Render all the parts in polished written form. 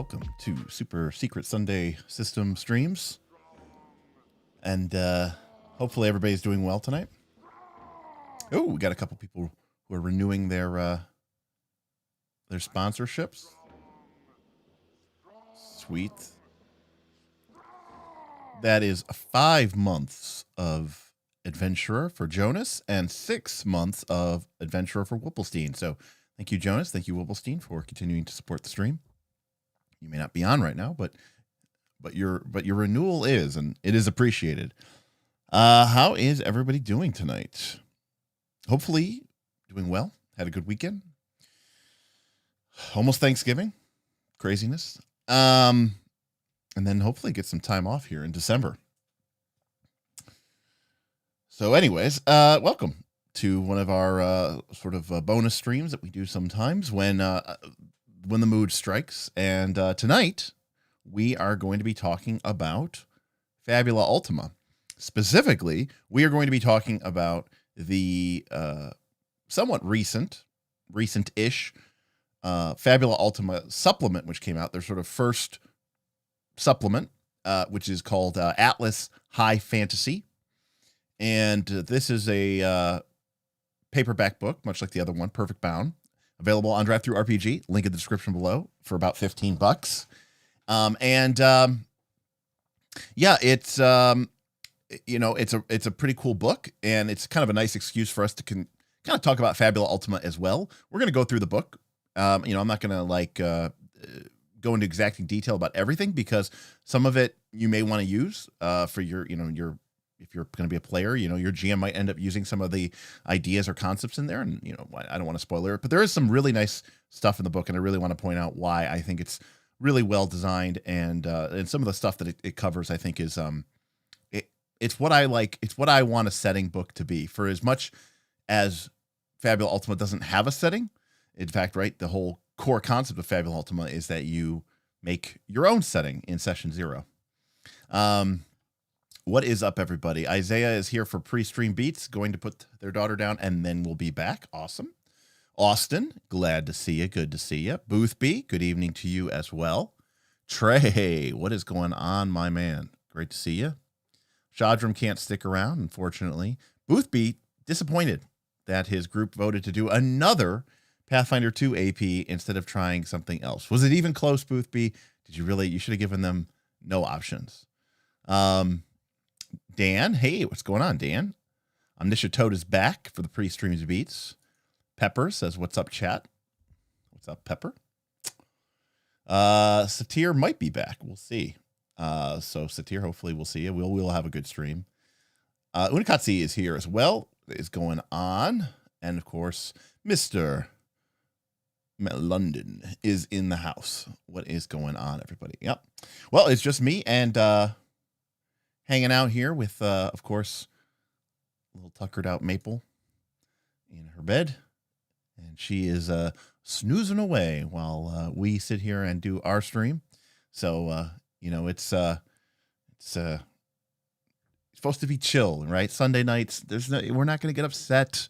welcome to Super Secret Sunday System Streams. And hopefully everybody's doing well tonight. Oh, we got a couple people who are renewing their sponsorships. Sweet. That is 5 months of Adventurer for Jonas and 6 months of Adventurer for Whipplestein. So thank you, Jonas. Thank you, Whipplestein, for continuing to support the stream. You may not be on right now, but your renewal is, and it is appreciated. How is everybody doing tonight? Hopefully doing well. Had a good weekend. Almost Thanksgiving. Craziness. And then hopefully get some time off here in December. So anyways, welcome to one of our sort of bonus streams that we do sometimes when the mood strikes. And tonight we are going to be talking about Fabula Ultima. Specifically, we are going to be talking about the somewhat recent-ish Fabula Ultima supplement, which came out. Their sort of first supplement, which is called Atlas High Fantasy. And this is a paperback book, much like the other one, Perfect Bound, available on Jrpg. Link in the description below for about $15. Yeah, it's it's a pretty cool book, and it's kind of a nice excuse for us to kind of talk about Fabula Ultima as well. We're going to go through the book. I'm not going to go into exacting detail about everything, because some of it you may want to use for your if you're going to be a player, your GM might end up using some of the ideas or concepts in there. And, I don't want to spoiler it, but there is some really nice stuff in the book. And I really want to point out why I think it's really well designed. And some of the stuff that it covers, I think is, it's what I like. It's what I want a setting book to be. For as much as Fabula Ultima doesn't have a setting, in fact, right, the whole core concept of Fabula Ultima is that you make your own setting in session 0. What is up, everybody? Isaiah is here for pre-stream beats, going to put their daughter down, and then we'll be back. Awesome. Austin, glad to see you. Good to see you. Boothby, good evening to you as well. Trey, what is going on, my man? Great to see you. Shadram can't stick around, unfortunately. Boothby, disappointed that his group voted to do another Pathfinder 2 AP instead of trying something else. Was it even close, Boothby? Did you really? You should have given them no options. Dan, hey, what's going on, Dan? Omniscient Toad is back for the pre-streams beats. Pepper says, what's up, chat? What's up, Pepper? Satir might be back. We'll see. So Satir, hopefully we'll see you. We'll have a good stream. Unikatsi is here as well. What is going on? And of course, Mr. London is in the house. What is going on, everybody? Yep. Well, it's just me and hanging out here with, of course, a little tuckered out Maple in her bed. And she is snoozing away while we sit here and do our stream. So, it's supposed to be chill, right? Sunday nights, we're not going to get upset.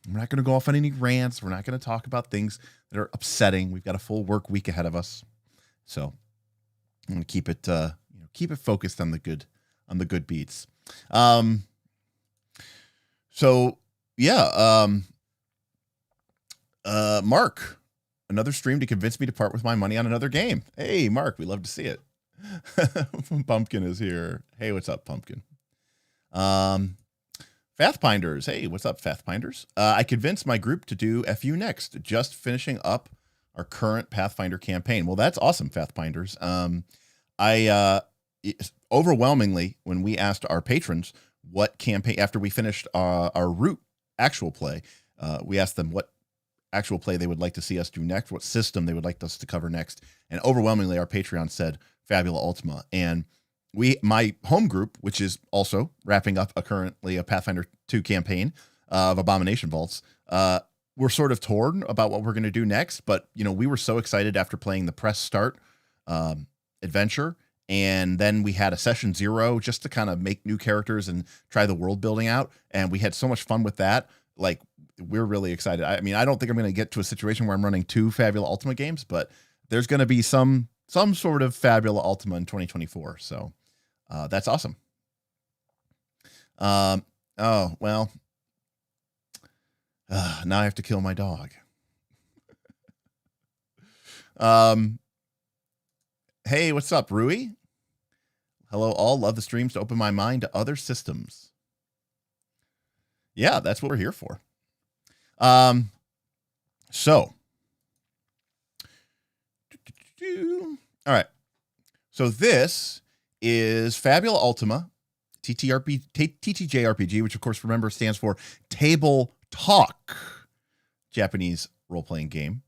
We're not going to go off on any rants. We're not going to talk about things that are upsetting. We've got a full work week ahead of us. So I'm going to keep it focused on the good beats. Mark, another stream to convince me to part with my money on another game. Hey, Mark, we love to see it. Pumpkin is here. Hey, what's up, Pumpkin? Pathfinders. Hey, what's up, Pathfinders? I convinced my group to do FU next, just finishing up our current Pathfinder campaign. Well, that's awesome, Pathfinders. Overwhelmingly, when we asked our patrons what campaign, after we finished our root actual play, we asked them what actual play they would like to see us do next, what system they would like us to cover next. And overwhelmingly, our Patreon said Fabula Ultima. And my home group, which is also wrapping up currently a Pathfinder 2 campaign of Abomination Vaults, we're sort of torn about what we're going to do next. But, we were so excited after playing the press start adventure. And then we had a session 0 just to kind of make new characters and try the world building out. And we had so much fun with that. Like, we're really excited. I mean, I don't think I'm going to get to a situation where I'm running 2 Fabula Ultima games, but there's going to be some some sort of Fabula Ultima in 2024. So that's awesome. Oh, well, now I have to kill my dog. Hey, what's up, Rui? Hello, all. Love the streams to open my mind to other systems. Yeah, that's what we're here for. So, all right. So this is Fabula Ultima, TTJRPG, which of course, remember, stands for Table Talk, Japanese role-playing game.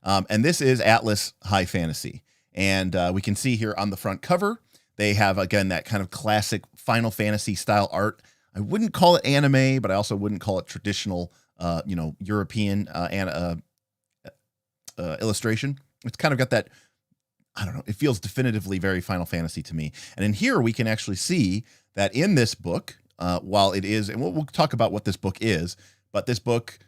And this is Atlas High Fantasy. And we can see here on the front cover, they have, again, that kind of classic Final Fantasy style art. I wouldn't call it anime, but I also wouldn't call it traditional, European illustration. It's kind of got that, I don't know, it feels definitively very Final Fantasy to me. And in here, we can actually see that in this book, while it is, and we'll talk about what this book is, but this book,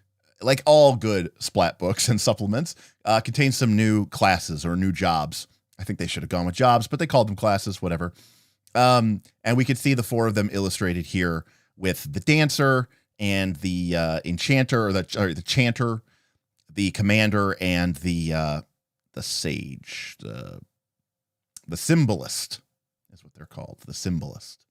like all good Splat books and supplements, contains some new classes or new jobs. I think they should have gone with jobs, but they called them classes, whatever. And we could see the 4 of them illustrated here with the dancer and the enchanter, or the chanter, the commander, and the sage, the symbolist is what they're called, the symbolist.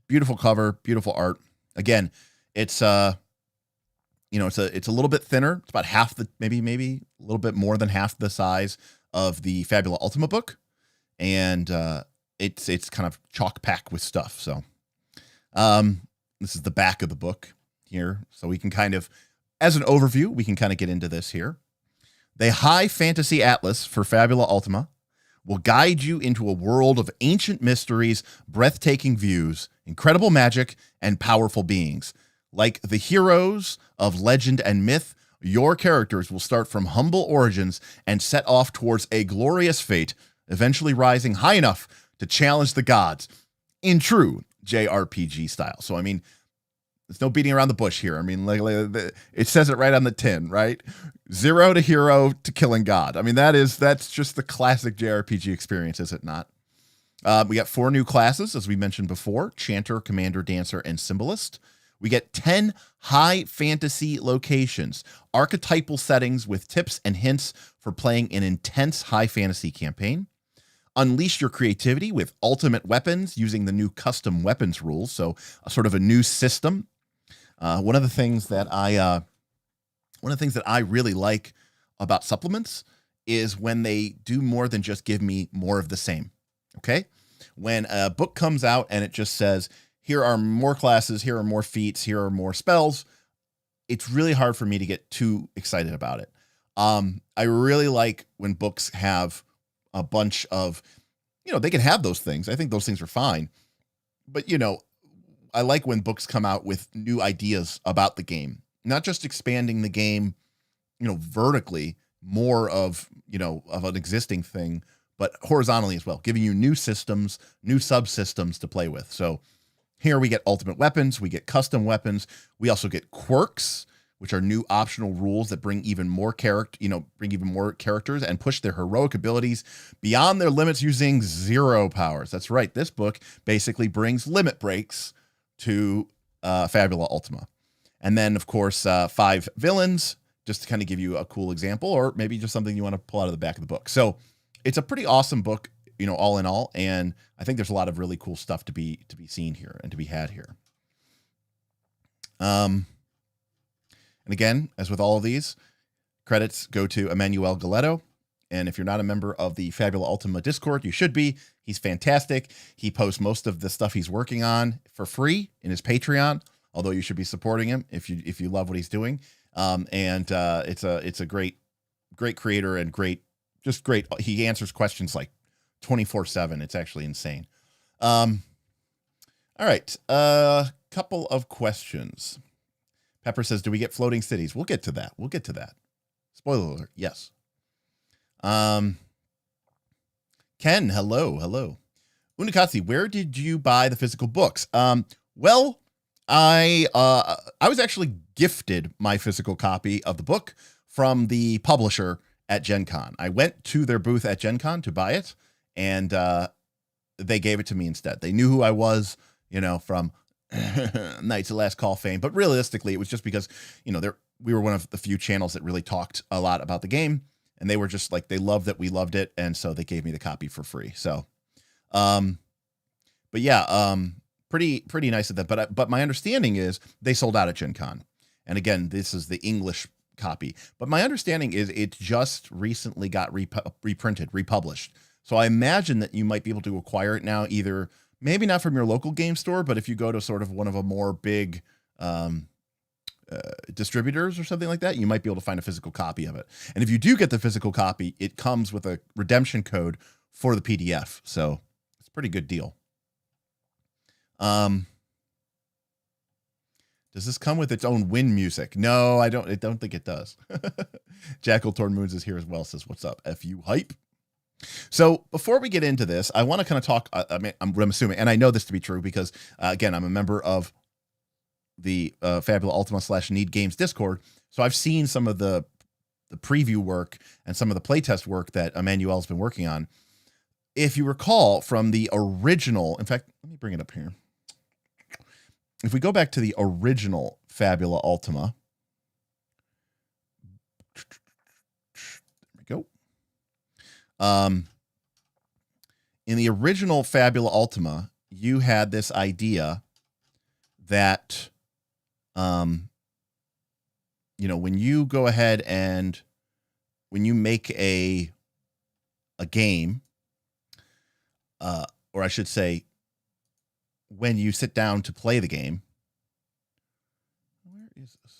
Beautiful cover, beautiful art. Again, it's it's a little bit thinner. It's about half the, maybe a little bit more than half the size of the Fabula Ultima book, and it's kind of chock packed with stuff. So, this is the back of the book here, so we can kind of, as an overview, we can kind of get into this here. The High Fantasy Atlas for Fabula Ultima will guide you into a world of ancient mysteries, breathtaking views, incredible magic, and powerful beings. Like the heroes of legend and myth, your characters will start from humble origins and set off towards a glorious fate, eventually rising high enough to challenge the gods in true JRPG style. So, I mean, there's no beating around the bush here. I mean, it says it right on the tin, right? 0 to hero to killing God. I mean, that's just the classic JRPG experience, is it not? We got 4 new classes, as we mentioned before: Chanter, Commander, Dancer, and Symbolist. We get 10 high fantasy locations, archetypal settings with tips and hints for playing an intense high fantasy campaign. Unleash your creativity with ultimate weapons using the new custom weapons rules, so a sort of a new system. One of the things that I really like about supplements is when they do more than just give me more of the same. Okay, when a book comes out and it just says, here are more classes, here are more feats, here are more spells, it's really hard for me to get too excited about it. I really like when books have a bunch of, they can have those things. I think those things are fine. But, I like when books come out with new ideas about the game, not just expanding the game, vertically, more of an existing thing, but horizontally as well, giving you new systems, new subsystems to play with. So here we get ultimate weapons, we get custom weapons, we also get quirks, which are new optional rules that bring even more characters and push their heroic abilities beyond their limits using 0 powers. That's right. This book basically brings limit breaks to Fabula Ultima. And then, of course, 5 villains, just to kind of give you a cool example, or maybe just something you want to pull out of the back of the book. So it's a pretty awesome book, all in all. And I think there's a lot of really cool stuff to be seen here and to be had here. And again, as with all of these, credits go to Emmanuel Galetto. And if you're not a member of the Fabula Ultima Discord, you should be. He's fantastic. He posts most of the stuff he's working on for free in his Patreon, although you should be supporting him if you love what he's doing. It's a great creator and great. He answers questions like 24/7. It's actually insane. All right. Couple of questions. Pepper says, do we get floating cities? We'll get to that. Spoiler alert. Yes. Ken, hello. Unikatsu, where did you buy the physical books? Well, I was actually gifted my physical copy of the book from the publisher at Gen Con. I went to their booth at Gen Con to buy it, and they gave it to me instead. They knew who I was, from Knights of Last Call fame, but realistically, it was just because, we were one of the few channels that really talked a lot about the game, and they were just like, they loved that we loved it, and so they gave me the copy for free. So, but yeah, pretty nice of them. But my understanding is they sold out at Gen Con, and again, this is the English copy. But my understanding is it just recently got reprinted, republished. So I imagine that you might be able to acquire it now, either maybe not from your local game store, but if you go to sort of one of a more big distributors or something like that, you might be able to find a physical copy of it. And if you do get the physical copy, it comes with a redemption code for the PDF. So it's a pretty good deal. Does this come with its own win music? No, I don't think it does. Jackal Torn Moons is here as well. Says, what's up? FU hype. So before we get into this, I want to kind of talk, I'm assuming, and I know this to be true because, again, I'm a member of the Fabula Ultima / Need Games Discord. So I've seen some of the preview work and some of the playtest work that Emmanuel's been working on. If you recall from the original, in fact, let me bring it up here. If we go back to the original Fabula Ultima, there we go. In the original Fabula Ultima, you had this idea that, when you go ahead and when you make a game, or I should say, when you sit down to play the game, where is this?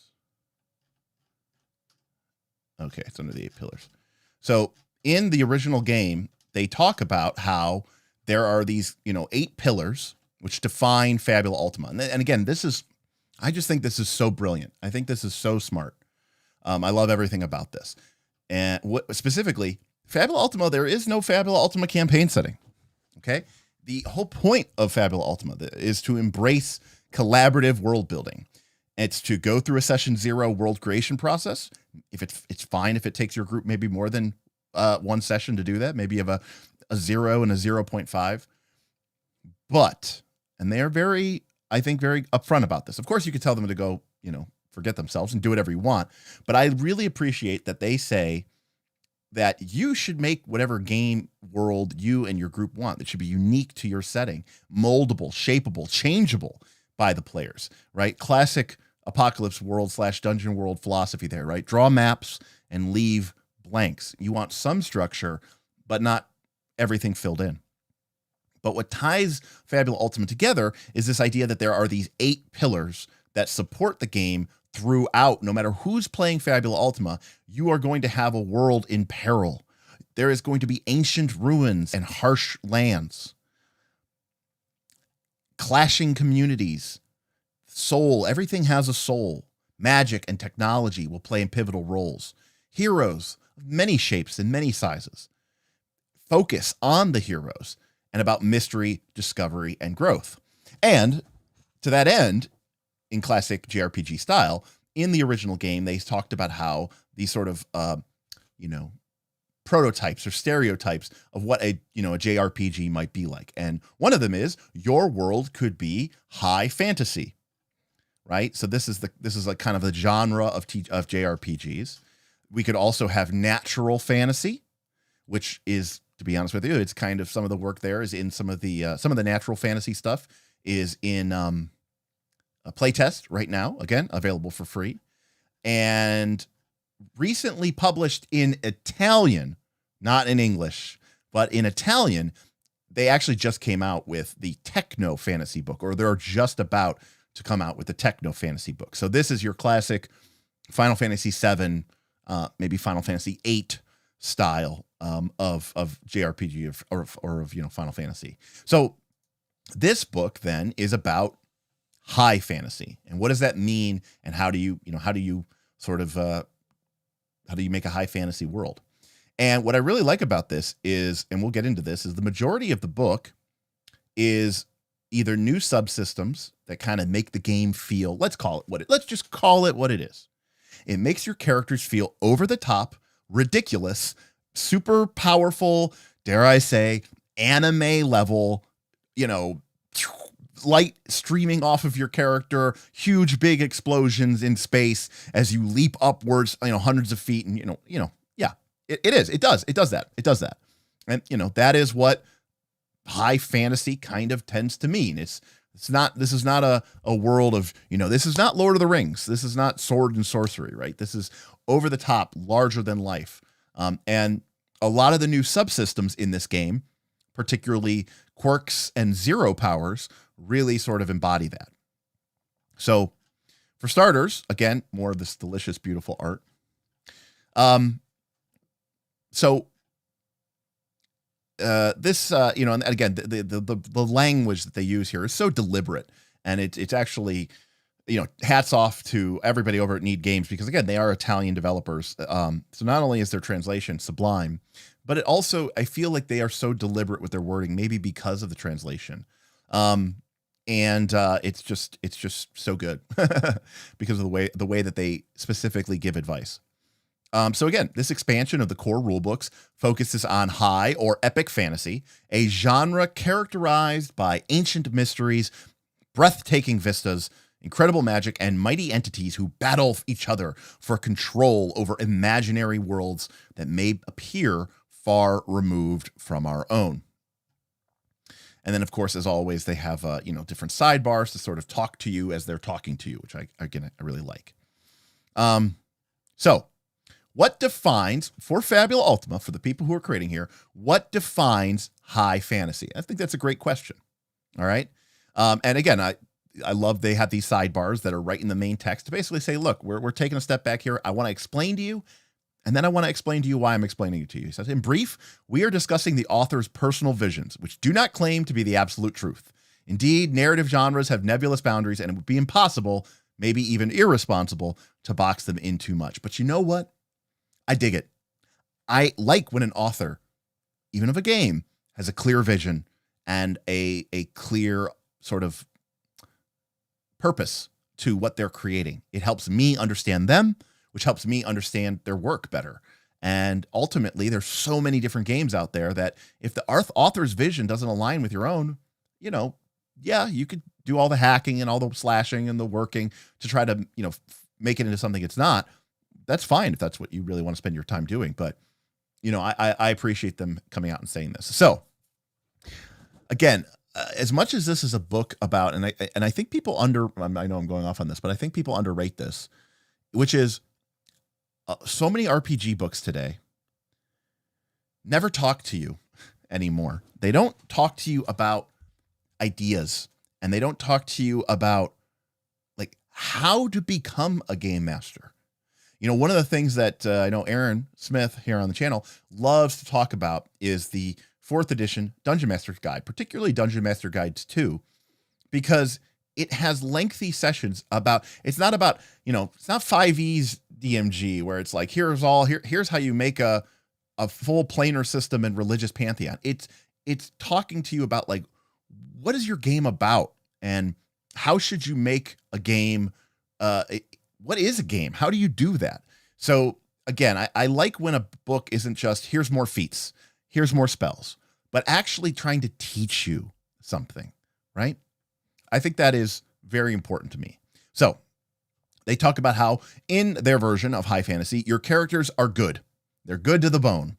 Okay, it's under the 8 pillars. So in the original game, they talk about how there are these, 8 pillars which define Fabula Ultima. And again, I just think this is so brilliant. I think this is so smart. I love everything about this. And specifically, Fabula Ultima, there is no Fabula Ultima campaign setting. Okay? The whole point of Fabula Ultima is to embrace collaborative world building. It's to go through a session 0 world creation process. If it's fine if it takes your group maybe more than one session to do that. Maybe you have a 0 and a 0.5. But, and they are very upfront about this. Of course, you could tell them to go, forget themselves and do whatever you want. But I really appreciate that they say that you should make whatever game world you and your group want. That should be unique to your setting, moldable, shapeable, changeable by the players, right? Classic apocalypse world / dungeon world philosophy there, right? Draw maps and leave blanks. You want some structure, but not everything filled in. But what ties Fabula Ultima together is this idea that there are these 8 pillars that support the game throughout. No matter who's playing Fabula Ultima, you are going to have a world in peril. There is going to be ancient ruins and harsh lands, clashing communities, soul. Everything has a soul. Magic and technology will play in pivotal roles. Heroes of many shapes and many sizes. Focus on the heroes and about mystery, discovery, and growth. And to that end, in classic Jrpg style, in the original game, they talked about how these sort of, prototypes or stereotypes of what a Jrpg might be like. And one of them is your world could be high fantasy, right? So this is like kind of the genre of Jrpgs. We could also have natural fantasy, which is, to be honest with you, it's kind of some of the work there is in some of the natural fantasy stuff is in a playtest right now, again, available for free, and recently published in Italian, not in English, but in Italian. They actually just came out with the techno fantasy book, or they're just about to come out with the techno fantasy book. So this is your classic Final Fantasy VII, maybe Final Fantasy VIII style of JRPG or of Final Fantasy. So this book then is about high fantasy, and what does that mean, and how do you make a high fantasy world? And what I really like about this is, and we'll get into this, is the majority of the book is either new subsystems that kind of make the game feel, let's just call it what it is. It makes your characters feel over the top ridiculous, super powerful, dare I say, anime level, light streaming off of your character, huge big explosions in space as you leap upwards, hundreds of feet, and yeah, it does that. And that is what high fantasy kind of tends to mean. This is not a world of, this is not Lord of the Rings. This is not sword and sorcery, right? This is over the top, larger than life. And a lot of the new subsystems in this game, particularly quirks and zero powers, really sort of embody that. So for starters, again, more of this delicious, beautiful art. And again, the language that they use here is so deliberate, and it's actually, hats off to everybody over at Need Games, because again, they are Italian developers. So not only is their translation sublime, but it also, I feel like they are so deliberate with their wording, maybe because of the translation. It's just so good because of the way that they specifically give advice. So again, this expansion of the core rulebooks focuses on high or epic fantasy, a genre characterized by ancient mysteries, breathtaking vistas, incredible magic, and mighty entities who battle each other for control over imaginary worlds that may appear far removed from our own. And then, of course, as always, they have different sidebars to sort of talk to you as they're talking to you, which I really like. So what defines, for Fabula Ultima, for the people who are creating here, what defines high fantasy? I think that's a great question. All right. And again, I love they have these sidebars that are right in the main text to basically say, look, we're taking a step back here. I want to explain to you, and then I want to explain to you why I'm explaining it to you. He says, in brief, we are discussing the author's personal visions, which do not claim to be the absolute truth. Indeed, narrative genres have nebulous boundaries, and it would be impossible, maybe even irresponsible, to box them in too much. But you know what? I dig it. I like when an author, even of a game, has a clear vision and a clear sort of purpose to what they're creating. It helps me understand them, which helps me understand their work better. And ultimately, there's so many different games out there that if the author's vision doesn't align with your own, yeah, you could do all the hacking and all the slashing and the working to try to, make it into something it's not. That's fine if that's what you really want to spend your time doing. But, I appreciate them coming out and saying this. So again, as much as this is a book about, and I think people I know I'm going off on this, but I think people underrate this, which is so many RPG books today never talk to you anymore. They don't talk to you about ideas, and they don't talk to you about like how to become a game master. One of the things that I know Aaron Smith here on the channel loves to talk about is the 4th edition Dungeon Master's Guide, particularly Dungeon Master Guides 2, because it has lengthy sessions about, it's not about, it's not 5e's DMG where it's like, here's how you make a full planar system and religious pantheon. It's talking to you about like, what is your game about and how should you make a game? What is a game? How do you do that? So again, I like when a book isn't just here's more feats, here's more spells, but actually trying to teach you something, right? I think that is very important to me. So they talk about how in their version of high fantasy, your characters are good. They're good to the bone,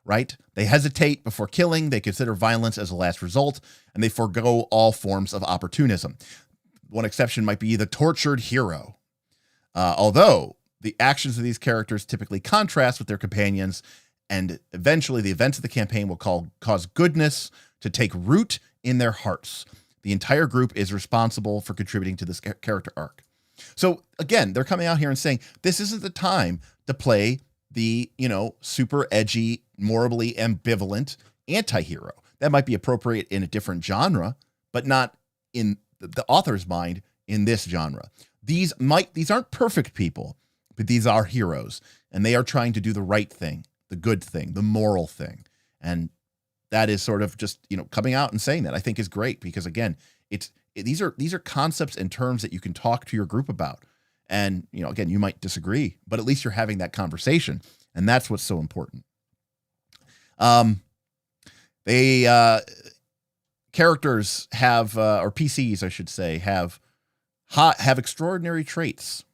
right? They hesitate before killing. They consider violence as a last result, and they forego all forms of opportunism. One exception might be the tortured hero. Although the actions of these characters typically contrast with their companions, and eventually the events of the campaign will cause goodness to take root in their hearts. The entire group is responsible for contributing to this character arc. So again, they're coming out here and saying, this isn't the time to play the, super edgy, morally ambivalent anti-hero. That might be appropriate in a different genre, but not in the author's mind in this genre. These aren't perfect people, but these are heroes, and they are trying to do the right thing, the good thing, the moral thing. And that is sort of just, coming out and saying that I think is great, because again, these are concepts and terms that you can talk to your group about. And, again, you might disagree, but at least you're having that conversation. And that's what's so important. They characters have, or PCs, I should say, have extraordinary traits.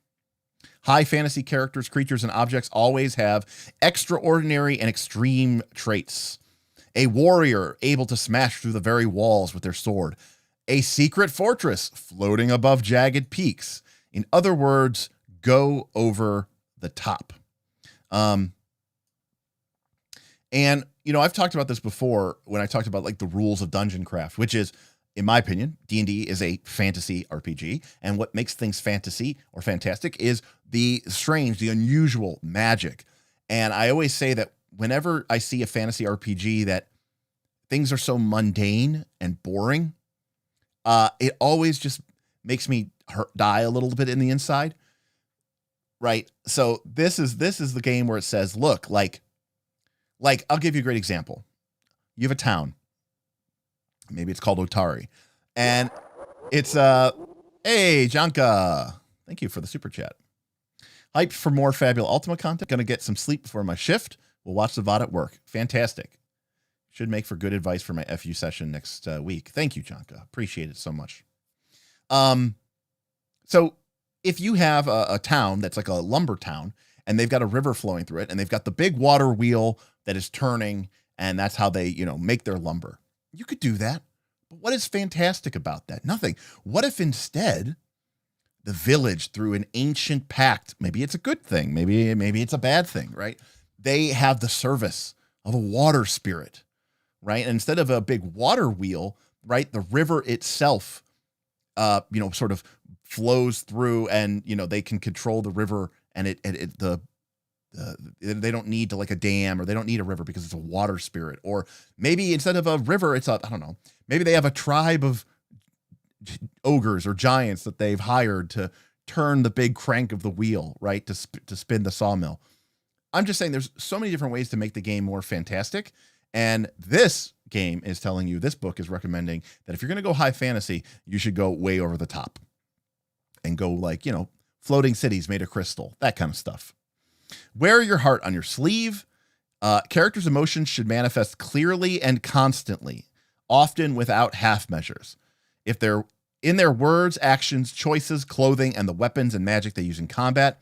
High fantasy characters, creatures, and objects always have extraordinary and extreme traits. A warrior able to smash through the very walls with their sword. A secret fortress floating above jagged peaks. In other words, go over the top. And, I've talked about this before when I talked about like the rules of dungeon craft, which is, in my opinion, D&D is a fantasy RPG. And what makes things fantasy or fantastic is the strange, the unusual magic. And I always say that whenever I see a fantasy RPG that things are so mundane and boring, it always just makes me die a little bit in the inside. Right. So this is the game where it says, look, like I'll give you a great example. You have a town. Maybe it's called Otari. And it's, hey, Janka. Thank you for the super chat. Hyped for more Fabula Ultima content. Going to get some sleep before my shift. We'll watch the VOD at work. Fantastic. Should make for good advice for my FU session next week. Thank you, Janka. Appreciate it so much. So if you have a town that's like a lumber town, and they've got a river flowing through it, and they've got the big water wheel that is turning, and that's how they, make their lumber. You could do that. But what is fantastic about that? Nothing. What if instead the village, through an ancient pact, maybe it's a good thing, maybe it's a bad thing, right? They have the service of a water spirit, right? And instead of a big water wheel, right, the river itself, sort of flows through, and, they can control the river, and they don't need to like a dam, or they don't need a river because it's a water spirit. Or maybe instead of a river, it's I don't know, maybe they have a tribe of ogres or giants that they've hired to turn the big crank of the wheel, right? To spin the sawmill. I'm just saying there's so many different ways to make the game more fantastic. And this game is telling you, this book is recommending that if you're going to go high fantasy, you should go way over the top and go like, floating cities made of crystal, that kind of stuff. Wear your heart on your sleeve. Characters' emotions should manifest clearly and constantly, often without half measures. If they're in their words, actions, choices, clothing, and the weapons and magic they use in combat.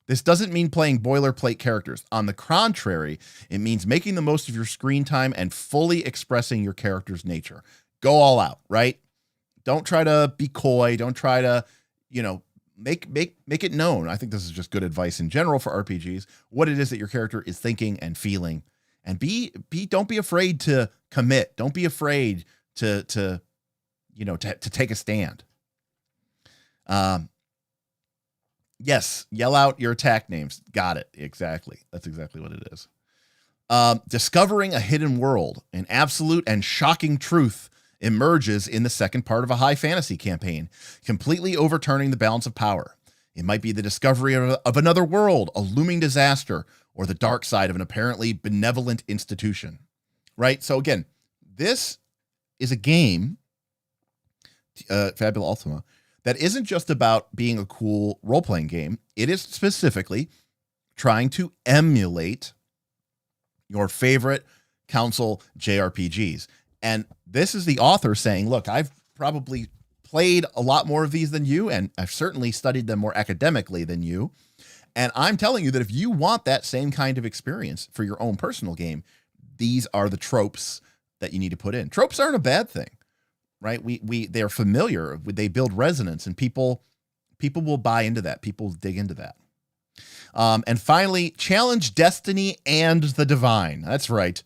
This doesn't mean playing boilerplate characters. On the contrary, it means making the most of your screen time and fully expressing your character's nature. Go all out, right? Don't try to be coy. Don't try to, make it known. I think this is just good advice in general for RPGs, what it is that your character is thinking and feeling. And don't be afraid to commit. Don't be afraid to take a stand. Yes, yell out your attack names. Got it. Exactly. That's exactly what it is. Discovering a hidden world, an absolute and shocking truth emerges in the second part of a high fantasy campaign, completely overturning the balance of power. It might be the discovery of another world, a looming disaster, or the dark side of an apparently benevolent institution. Right? So again, this is a game, Fabula Ultima, that isn't just about being a cool role-playing game. It is specifically trying to emulate your favorite console JRPGs. And this is the author saying, look, I've probably played a lot more of these than you, and I've certainly studied them more academically than you. And I'm telling you that if you want that same kind of experience for your own personal game, these are the tropes that you need to put in. Tropes aren't a bad thing, right? They're familiar. They build resonance, and people will buy into that. People dig into that. And finally, challenge destiny and the divine. That's right.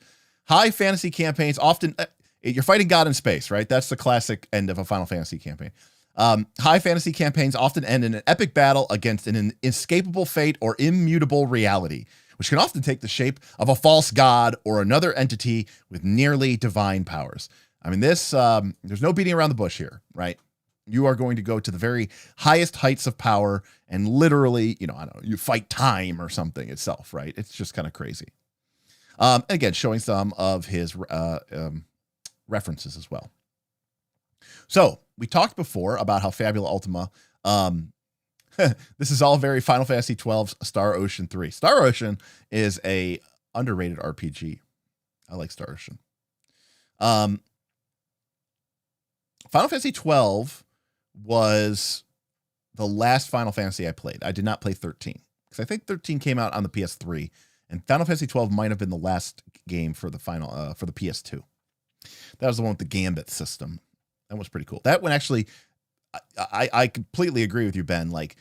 High fantasy campaigns often, you're fighting God in space, right? That's the classic end of a Final Fantasy campaign. High fantasy campaigns often end in an epic battle against an inescapable fate or immutable reality, which can often take the shape of a false god or another entity with nearly divine powers. I mean, there's no beating around the bush here, right? You are going to go to the very highest heights of power and literally, you fight time or something itself, right? It's just kind of crazy. And again, showing some of his references as well. So we talked before about how Fabula Ultima This is all very Final Fantasy XII's Star Ocean 3. Star Ocean is a underrated RPG. I like Star Ocean. Final Fantasy XII was the last Final Fantasy I played. I did not play 13 because I think 13 came out on the PS3, and Final Fantasy XII might have been the last game for the final for the PS2. That was the one with the Gambit system. That was pretty cool. That one actually, I completely agree with you, Ben. Like,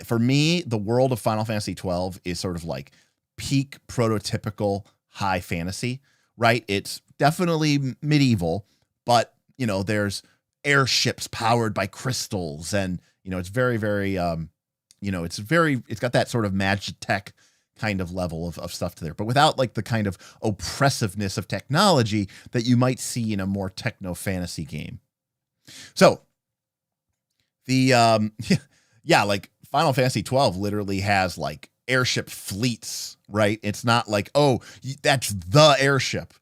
for me, the world of Final Fantasy XII is sort of like peak prototypical high fantasy, right? It's definitely medieval, but, you know, there's airships powered by crystals, and, you know, it's very, very, you know, it's got that sort of Magitech kind of level of stuff to there, but without like the kind of oppressiveness of technology that you might see in a more techno fantasy game. So the, yeah, like Final Fantasy 12 literally has like airship fleets, right? It's not like, oh, that's the airship,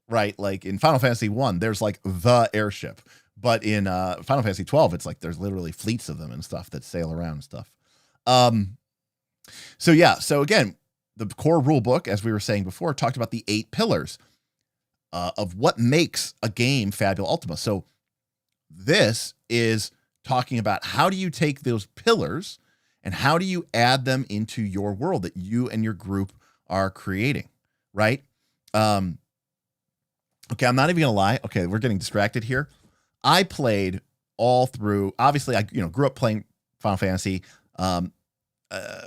right? Like in Final Fantasy 1, there's like the airship, but in Final Fantasy 12, it's like there's literally fleets of them and stuff that sail around and stuff. So yeah, so again, the core rule book, as we were saying before, talked about the 8 pillars of what makes a game Fabula Ultima. So this is talking about how do you take those pillars and how do you add them into your world that you and your group are creating, right? Okay, I'm not even gonna lie. Okay, we're getting distracted here. I played all through. Obviously, I grew up playing Final Fantasy. Final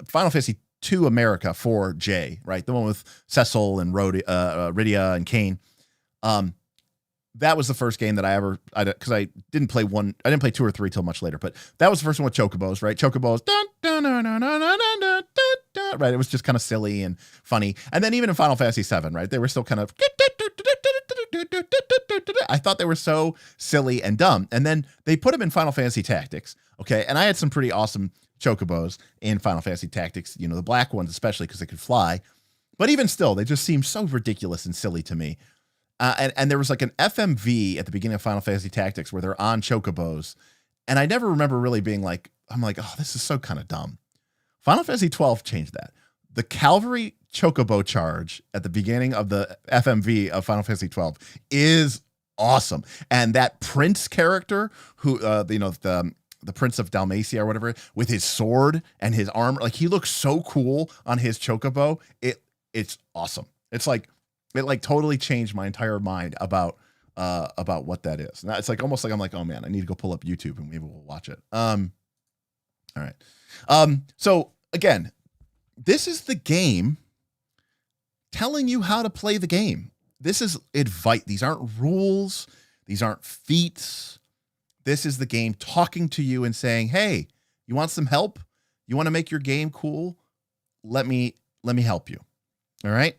Fantasy 2 America 4J, right? The one with Cecil and Rydia and Kane. That was the first game that because I didn't play 1. I didn't play 2 or 3 till much later, but that was the first one with chocobos, right? Chocobos, right? It was just kind of silly and funny. And then even in Final Fantasy 7, right? They were still kind of, I thought they were so silly and dumb. And then they put them in Final Fantasy Tactics, okay? And I had some pretty awesome chocobos in Final Fantasy Tactics, you know, the black ones especially because they could fly. But even still, they just seemed so ridiculous and silly to me. And there was like an FMV at the beginning of Final Fantasy Tactics where they're on chocobos. And I never remember really being like, I'm like, oh, this is so kind of dumb. Final Fantasy 12 changed that. The Cavalry Chocobo charge at the beginning of the FMV of Final Fantasy 12 is awesome. And that Prince character who, the Prince of Dalmatia or whatever, with his sword and his armor, like he looks so cool on his chocobo. It's awesome. It's like, it like totally changed my entire mind about what that is. Now it's like almost like I'm like, oh man, I need to go pull up YouTube and maybe we'll watch it. All right. So again, this is the game telling you how to play the game. This is advice. These aren't rules. These aren't feats. This is the game talking to you and saying, hey, you want some help? You want to make your game cool? Let me help you. All right.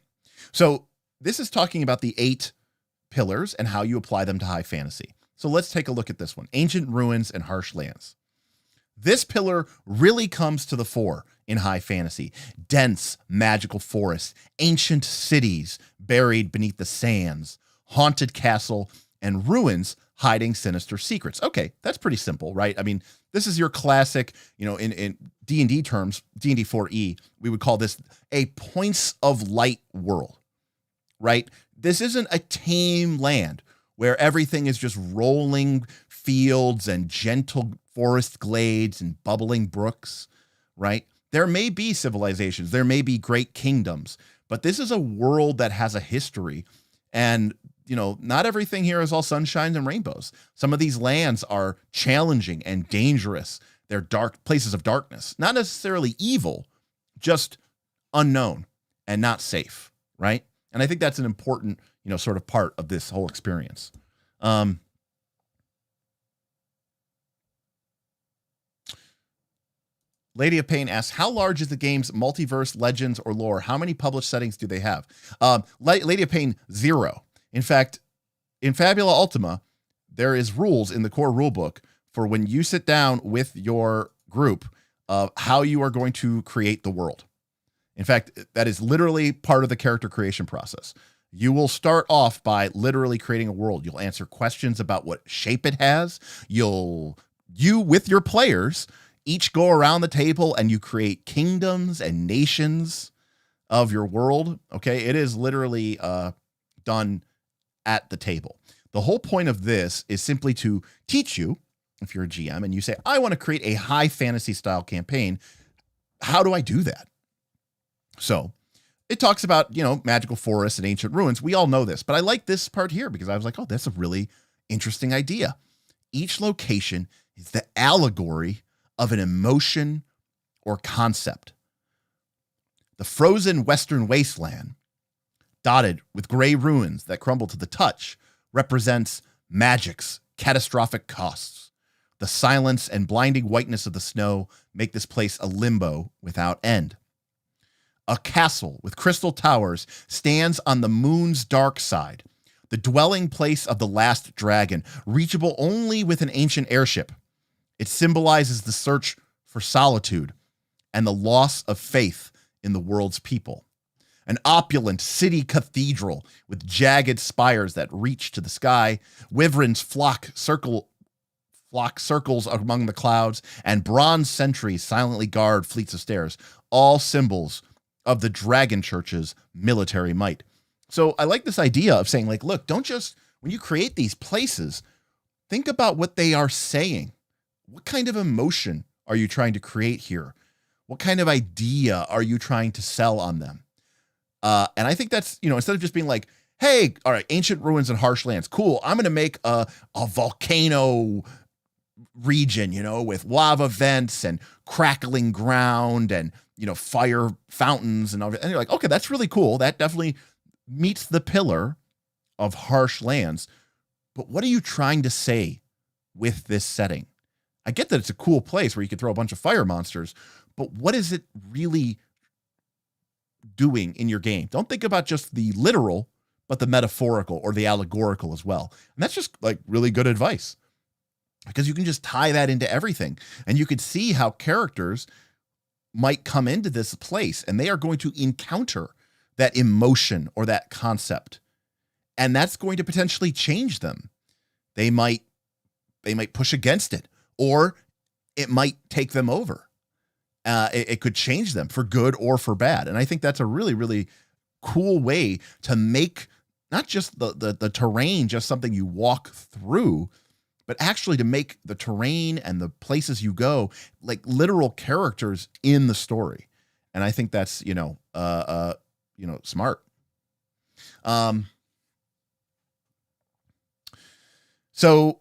So this is talking about the 8 pillars and how you apply them to high fantasy. So let's take a look at this one. Ancient ruins and harsh lands. This pillar really comes to the fore in high fantasy. Dense magical forests, ancient cities buried beneath the sands, haunted castle, and ruins hiding sinister secrets. Okay, that's pretty simple, right? I mean, this is your classic, in D&D terms, D&D 4E, we would call this a points of light world. Right? This isn't a tame land where everything is just rolling fields and gentle forest glades and bubbling brooks, right? There may be civilizations, there may be great kingdoms, but this is a world that has a history. And, not everything here is all sunshine and rainbows. Some of these lands are challenging and dangerous. They're dark places of darkness, not necessarily evil, just unknown and not safe, right? And I think that's an important, sort of part of this whole experience. Lady of Pain asks, how large is the game's multiverse, legends, or lore? How many published settings do they have? Lady of Pain, 0. In fact, in Fabula Ultima, there is rules in the core rulebook for when you sit down with your group of how you are going to create the world. In fact, that is literally part of the character creation process. You will start off by literally creating a world. You'll answer questions about what shape it has. You with your players each go around the table and you create kingdoms and nations of your world. Okay, it is literally done at the table. The whole point of this is simply to teach you, if you're a GM and you say, I want to create a high fantasy style campaign, how do I do that? So it talks about, magical forests and ancient ruins. We all know this, but I like this part here because I was like, oh, that's a really interesting idea. Each location is the allegory of an emotion or concept. The frozen western wasteland, dotted with gray ruins that crumble to the touch, represents magic's catastrophic costs. The silence and blinding whiteness of the snow make this place a limbo without end. A castle with crystal towers stands on the moon's dark side, the dwelling place of the last dragon, reachable only with an ancient airship. It symbolizes the search for solitude and the loss of faith in the world's people. An opulent city cathedral with jagged spires that reach to the sky, wyverns flock circles among the clouds, and bronze sentries silently guard fleets of stairs, all symbols of the Dragon Church's military might. So I like this idea of saying, like, look, don't just, when you create these places, think about what they are saying. What kind of emotion are you trying to create here? What kind of idea are you trying to sell on them? And I think that's, instead of just being like, hey, all right, ancient ruins and harsh lands, cool, I'm going to make a volcano region, with lava vents and crackling ground and, fire fountains and all that. And you're like, okay, that's really cool. That definitely meets the pillar of harsh lands. But what are you trying to say with this setting? I get that it's a cool place where you could throw a bunch of fire monsters, but what is it really doing in your game? Don't think about just the literal, but the metaphorical or the allegorical as well. And that's just like really good advice, because you can just tie that into everything. And you could see how characters might come into this place and they are going to encounter that emotion or that concept. And that's going to potentially change them. They might push against it, or it might take them over. It could change them for good or for bad. And I think that's a really, really cool way to make not just the terrain just something you walk through, but actually to make the terrain and the places you go like literal characters in the story. And I think that's, smart. So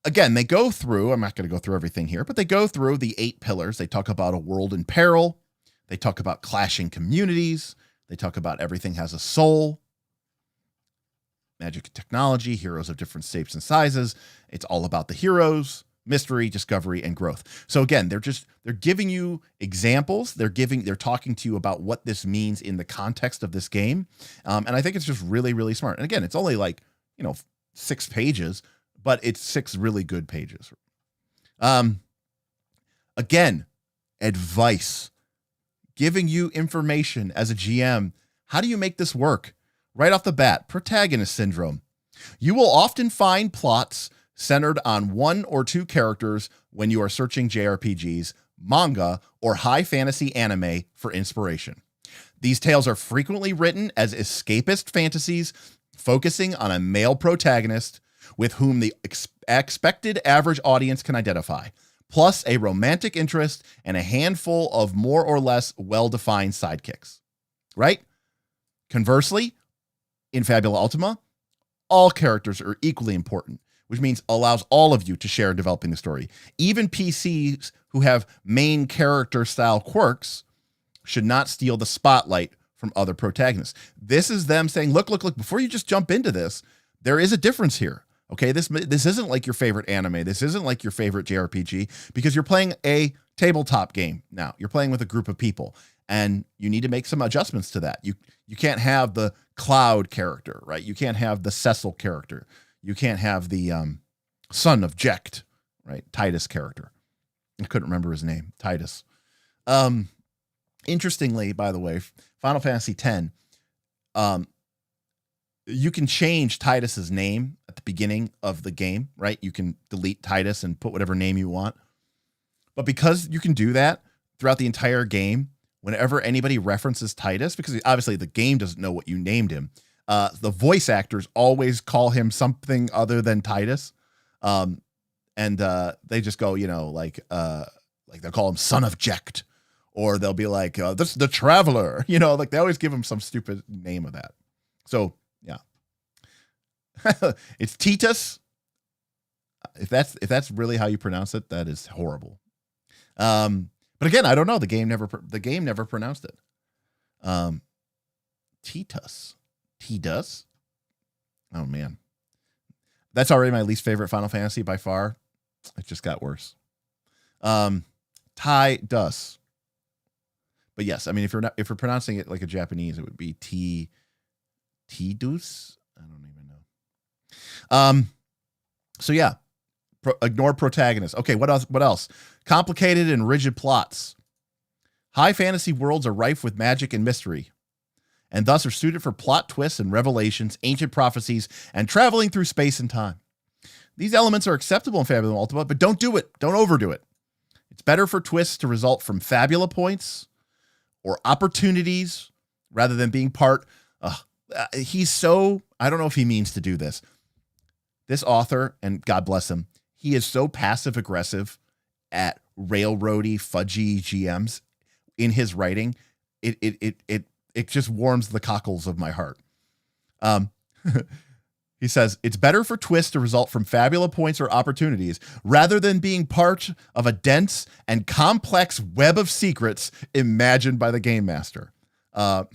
again, they go through, I'm not going to go through everything here, but they go through the 8 pillars. They talk about a world in peril. They talk about clashing communities. They talk about everything has a soul. Magic and technology, heroes of different shapes and sizes. It's all about the heroes, mystery, discovery, and growth. So again, they're giving you examples. They're talking to you about what this means in the context of this game. And I think it's just really, really smart. And again, it's only like, 6 pages, but it's 6 really good pages. Again, advice, giving you information as a GM. How do you make this work? Right off the bat, protagonist syndrome. You will often find plots centered on 1 or 2 characters when you are searching JRPGs, manga, or high fantasy anime for inspiration. These tales are frequently written as escapist fantasies, focusing on a male protagonist with whom the expected average audience can identify, plus a romantic interest and a handful of more or less well-defined sidekicks. Right? Conversely, in Fabula Ultima, all characters are equally important, which means allows all of you to share in developing the story. Even PCs who have main character style quirks should not steal the spotlight from other protagonists. This is them saying, look, before you just jump into this, there is a difference here. Okay, this isn't like your favorite anime. This isn't like your favorite JRPG, because you're playing a tabletop game now. You're playing with a group of people, and you need to make some adjustments to that. You can't have the Cloud character, right? You can't have the Cecil character. You can't have the son of Jecht, right? Titus character. I couldn't remember his name. Titus. Interestingly, by the way, Final Fantasy X, you can change Titus's name at the beginning of the game, right? You can delete Titus and put whatever name you want. But because you can do that throughout the entire game, whenever anybody references Titus, because obviously the game doesn't know what you named him, the voice actors always call him something other than Titus. And they just go, like they'll call him Son of Jekt, or they'll be like, this is the Traveler, like they always give him some stupid name of that. So yeah, it's Titus. If that's really how you pronounce it, that is horrible. But again, I don't know. The game never pronounced it. Titus. Titus. Oh man, that's already my least favorite Final Fantasy by far. It just got worse. Tidus. But yes, I mean, if you're pronouncing it like a Japanese, it would be Tidus. I don't even know. So yeah, ignore protagonist. Okay, what else? Complicated and rigid plots. High fantasy worlds are rife with magic and mystery, and thus are suited for plot twists and revelations, ancient prophecies, and traveling through space and time. These elements are acceptable in Fabula Ultima, but don't do it. Don't overdo it. It's better for twists to result from Fabula points or opportunities rather than being part. I don't know if he means to do this. This author, and God bless him, he is so passive aggressive at railroady, fudgy GMs in his writing. It just warms the cockles of my heart. He says, it's better for twists to result from Fabula points or opportunities rather than being part of a dense and complex web of secrets imagined by the game master. The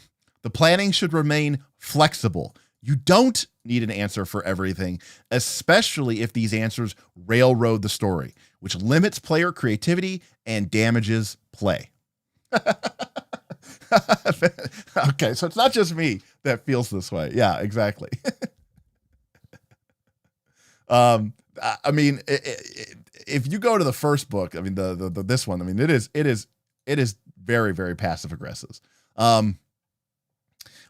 planning should remain flexible. You don't need an answer for everything, especially if these answers railroad the story, which limits player creativity and damages play. Okay, so it's not just me that feels this way. Yeah, exactly. I mean, if you go to the first book, I mean, this one, I mean, it is very, very passive aggressive. All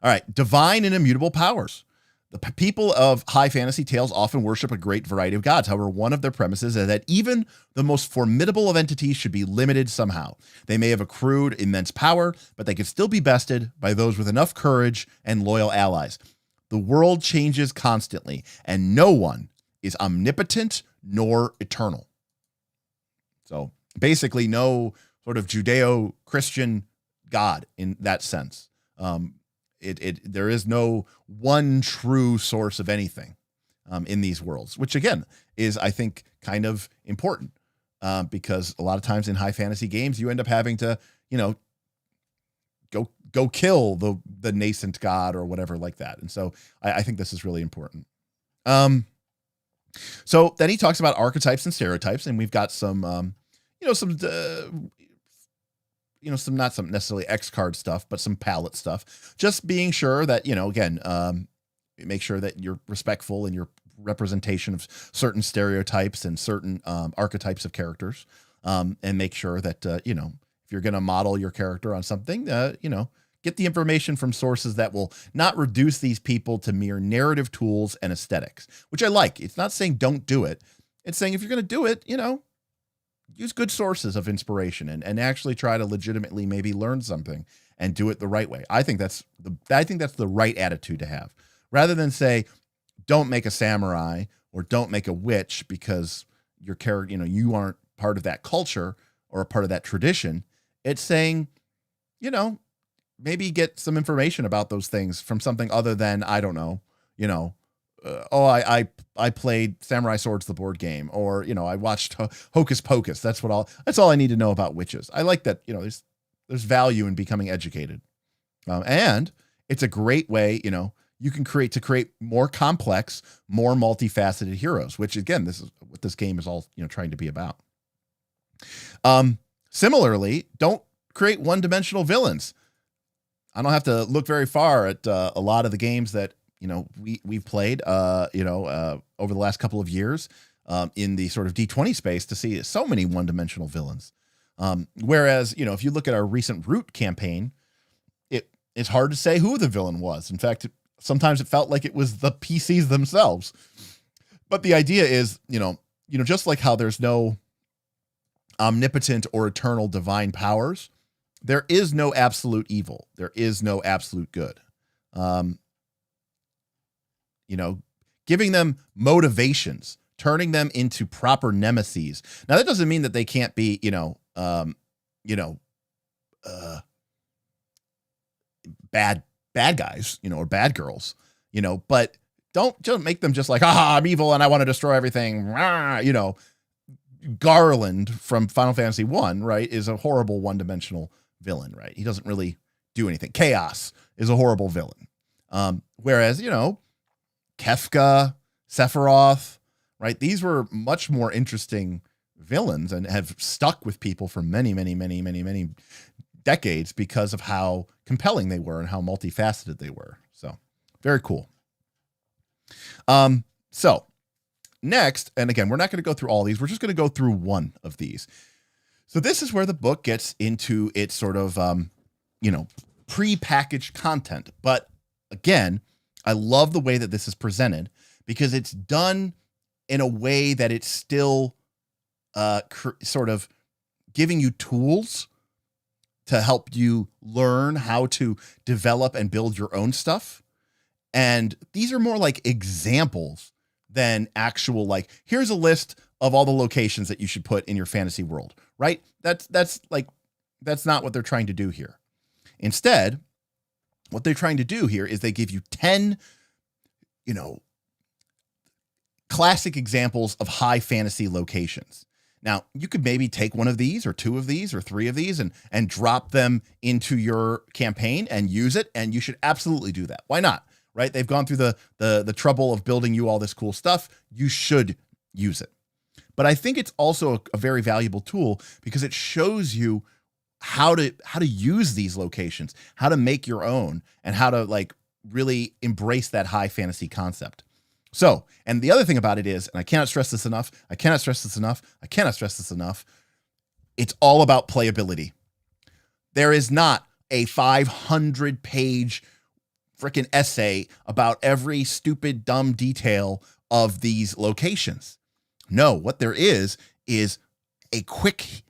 right, divine and immutable powers. The people of high fantasy tales often worship a great variety of gods. However, one of their premises is that even the most formidable of entities should be limited somehow. They may have accrued immense power, but they could still be bested by those with enough courage and loyal allies. The world changes constantly, and no one is omnipotent nor eternal. So basically no sort of Judeo-Christian God in that sense. There is no one true source of anything in these worlds, which again is, I think, kind of important because a lot of times in high fantasy games, you end up having to, go kill the nascent god or whatever like that. And so I think this is really important. So then he talks about archetypes and stereotypes, and we've got some, some not some necessarily X card stuff, but some palette stuff. Just being sure that, again, make sure that you're respectful in your representation of certain stereotypes and certain archetypes of characters, and make sure that, if you're going to model your character on something, get the information from sources that will not reduce these people to mere narrative tools and aesthetics, which I like. It's not saying don't do it. It's saying if you're going to do it, use good sources of inspiration and actually try to legitimately maybe learn something and do it the right way. I think that's the right attitude to have, rather than say, don't make a samurai or don't make a witch because your character, you aren't part of that culture or a part of that tradition. It's saying, maybe get some information about those things from something other than, I don't know, I played Samurai Swords, the board game, or, I watched Hocus Pocus. That's all I need to know about witches. I like that, there's value in becoming educated. And it's a great way, you can create more complex, more multifaceted heroes, which again, this is what this game is all, trying to be about. Similarly, don't create one-dimensional villains. I don't have to look very far at a lot of the games that we've played over the last couple of years in the sort of D20 space to see so many one-dimensional villains. Whereas if you look at our recent Root campaign, it's hard to say who the villain was. In fact, sometimes it felt like it was the PCs themselves. But the idea is, just like how there's no omnipotent or eternal divine powers, there is no absolute evil. There is no absolute good. Giving them motivations, turning them into proper nemeses. Now, that doesn't mean that they can't be, bad guys, or bad girls, but don't make them just like, I'm evil and I want to destroy everything. Garland from Final Fantasy 1, right, is a horrible one-dimensional villain, right? He doesn't really do anything. Chaos is a horrible villain. Whereas, Kefka, Sephiroth, right? These were much more interesting villains and have stuck with people for many, many, many, many, many decades because of how compelling they were and how multifaceted they were. So very cool. So next, and again, we're not going to go through all these. We're just going to go through one of these. So this is where the book gets into its sort of, pre-packaged content. But again, I love the way that this is presented because it's done in a way that it's still sort of giving you tools to help you learn how to develop and build your own stuff. And these are more like examples than actual, like, here's a list of all the locations that you should put in your fantasy world, right? That's not what they're trying to do here. Instead, what they're trying to do here is they give you 10, classic examples of high fantasy locations. Now, you could maybe take one of these or two of these or three of these and drop them into your campaign and use it. And you should absolutely do that. Why not? Right? They've gone through the trouble of building you all this cool stuff. You should use it. But I think it's also a very valuable tool because it shows you how to use these locations, how to make your own, and how to really embrace that high fantasy concept. So, and the other thing about it is, and I cannot stress this enough, it's all about playability. There is not a 500-page freaking essay about every stupid, dumb detail of these locations. No, what there is a quick,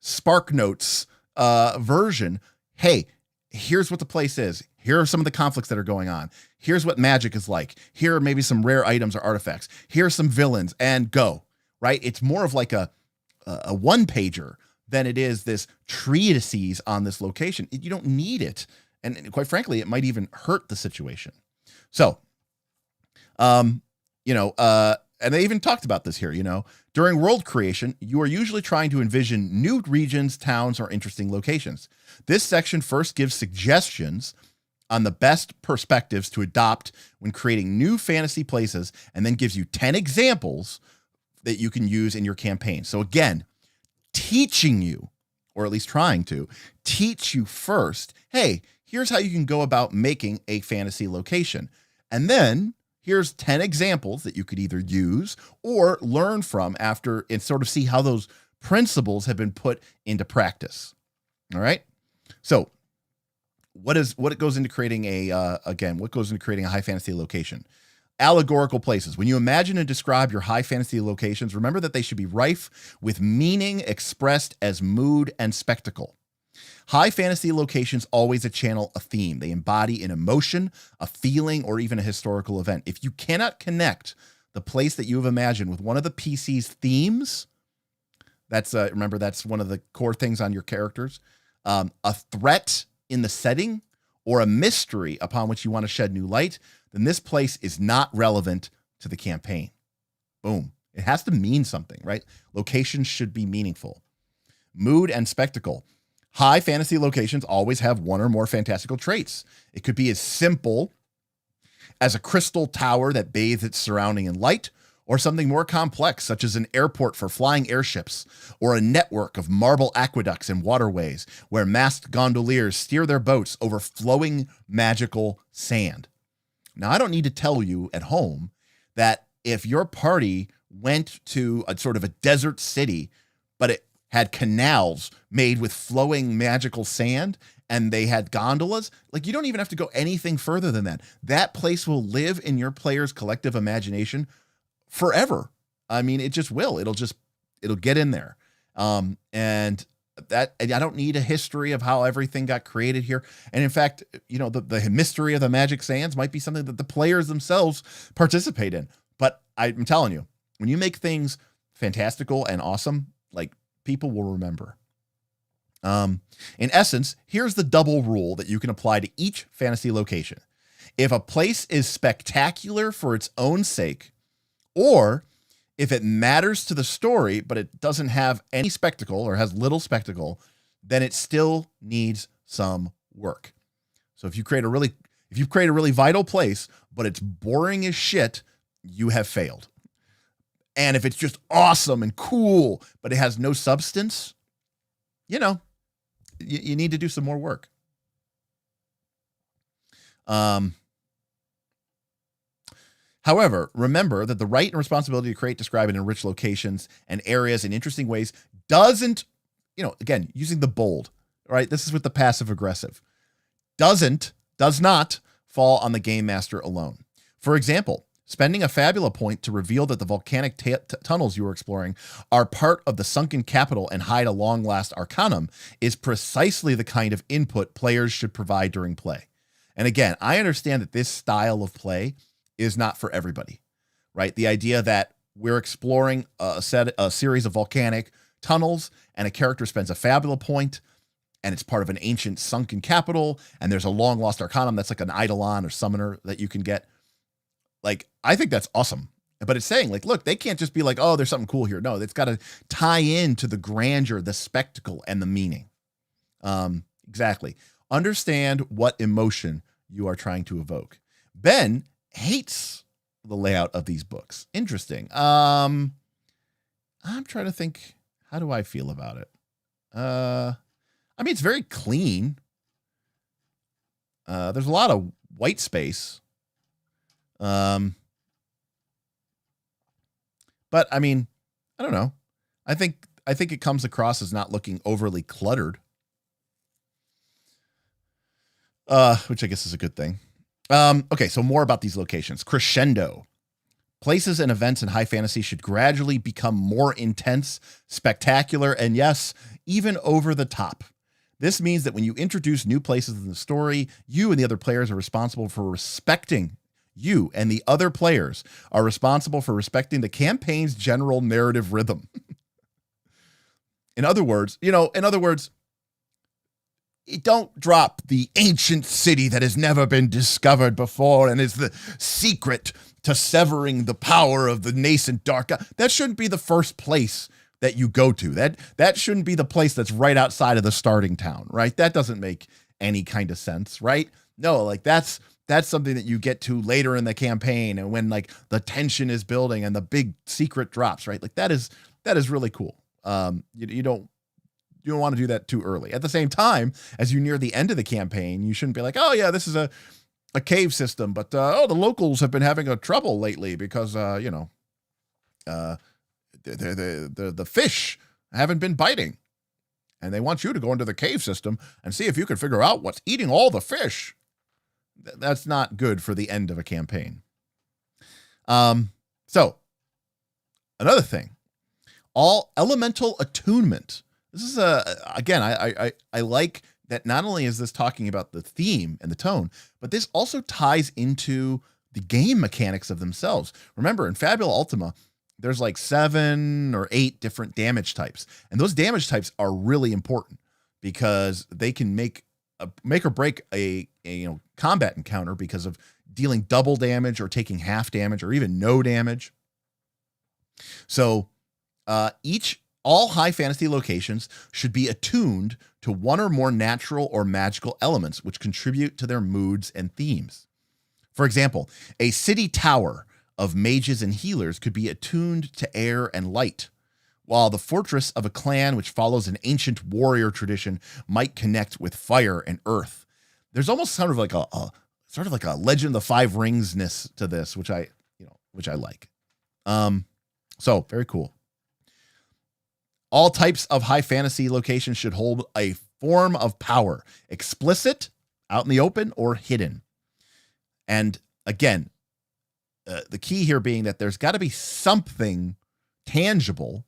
Spark Notes version. Hey, here's what the place is. Here are some of the conflicts that are going on. Here's what magic is like. Here are maybe some rare items or artifacts. Here are some villains, and go, right? It's more of like a one-pager than it is this treatises on this location. You don't need it. And quite frankly, it might even hurt the situation. So, and they even talked about this here, during world creation, you are usually trying to envision new regions, towns, or interesting locations. This section first gives suggestions on the best perspectives to adopt when creating new fantasy places, and then gives you 10 examples that you can use in your campaign. So again, teaching you, or at least trying to teach you first, hey, here's how you can go about making a fantasy location. And then here's 10 examples that you could either use or learn from after, and sort of see how those principles have been put into practice. All right. So what goes into creating what goes into creating a high fantasy location? Allegorical places. When you imagine and describe your high fantasy locations, remember that they should be rife with meaning expressed as mood and spectacle. High fantasy locations always channel a theme. They embody an emotion, a feeling, or even a historical event. If you cannot connect the place that you have imagined with one of the PC's themes, remember that's one of the core things on your characters, a threat in the setting, or a mystery upon which you want to shed new light, then this place is not relevant to the campaign. Boom. It has to mean something, right? Locations should be meaningful. Mood and spectacle. High fantasy locations always have one or more fantastical traits. It could be as simple as a crystal tower that bathes its surrounding in light, or something more complex, such as an airport for flying airships, or a network of marble aqueducts and waterways where masked gondoliers steer their boats over flowing magical sand. Now, I don't need to tell you at home that if your party went to a sort of a desert city, but it had canals made with flowing magical sand, and they had gondolas, you don't even have to go anything further than that. That place will live in your players' collective imagination forever. I mean, it just will. It'll get in there. And that I don't need a history of how everything got created here. And in fact, the mystery of the magic sands might be something that the players themselves participate in. But I'm telling you, when you make things fantastical and awesome, like, people will remember. In essence, here's the double rule that you can apply to each fantasy location. If a place is spectacular for its own sake, or if it matters to the story, but it doesn't have any spectacle or has little spectacle, then it still needs some work. So if you create a really vital place, but it's boring as shit, you have failed. And if it's just awesome and cool, but it has no substance, you need to do some more work. However, remember that the right and responsibility to create, describe, and enrich locations and areas in interesting ways doesn't, again, using the bold, right? This is with the passive aggressive. Does not fall on the game master alone. For example, spending a Fabula point to reveal that the volcanic tunnels you are exploring are part of the sunken capital and hide a long-last arcanum is precisely the kind of input players should provide during play. And again, I understand that this style of play is not for everybody, right? The idea that we're exploring a series of volcanic tunnels and a character spends a Fabula point and it's part of an ancient sunken capital and there's a long lost arcanum that's like an eidolon or summoner that you can get. Like, I think that's awesome. But it's saying, like, look, they can't just be like, oh, there's something cool here. No, it's got to tie into the grandeur, the spectacle, and the meaning. Exactly. Understand what emotion you are trying to evoke. Ben hates the layout of these books. Interesting. I'm trying to think, how do I feel about it? I mean, it's very clean. There's a lot of white space. But I mean, I don't know. I think it comes across as not looking overly cluttered. Which I guess is a good thing. Okay, so more about these locations. Crescendo. Places and events in high fantasy should gradually become more intense, spectacular, and yes, even over the top. This means that when you introduce new places in the story, you and the other players are responsible for respecting the campaign's general narrative rhythm. In other words, don't drop the ancient city that has never been discovered before and is the secret to severing the power of the nascent dark. That shouldn't be the first place that you go to. That shouldn't be the place that's right outside of the starting town, right? That doesn't make any kind of sense, right? No, like that's something that you get to later in the campaign and when like the tension is building and the big secret drops, right? Like that is really cool. You don't want to do that too early. At the same time, as you near the end of the campaign, you shouldn't be like, oh yeah, this is a cave system, but the locals have been having a trouble lately because the fish haven't been biting, and they want you to go into the cave system and see if you can figure out what's eating all the fish. That's not good for the end of a campaign. So another thing, all elemental attunement. This is again, I like that not only is this talking about the theme and the tone, but this also ties into the game mechanics of themselves. Remember, in Fabula Ultima, there's like 7 or 8 different damage types. And those damage types are really important because they can make or break a combat encounter because of dealing double damage or taking half damage or even no damage. So all high fantasy locations should be attuned to one or more natural or magical elements which contribute to their moods and themes. For example, a city tower of mages and healers could be attuned to air and light, while the fortress of a clan which follows an ancient warrior tradition might connect with fire and earth. There's almost sort of like a Legend of the Five Rings-ness to this, which I like. So very cool. All types of high fantasy locations should hold a form of power, explicit, out in the open, or hidden. And again, the key here being that there's got to be something tangible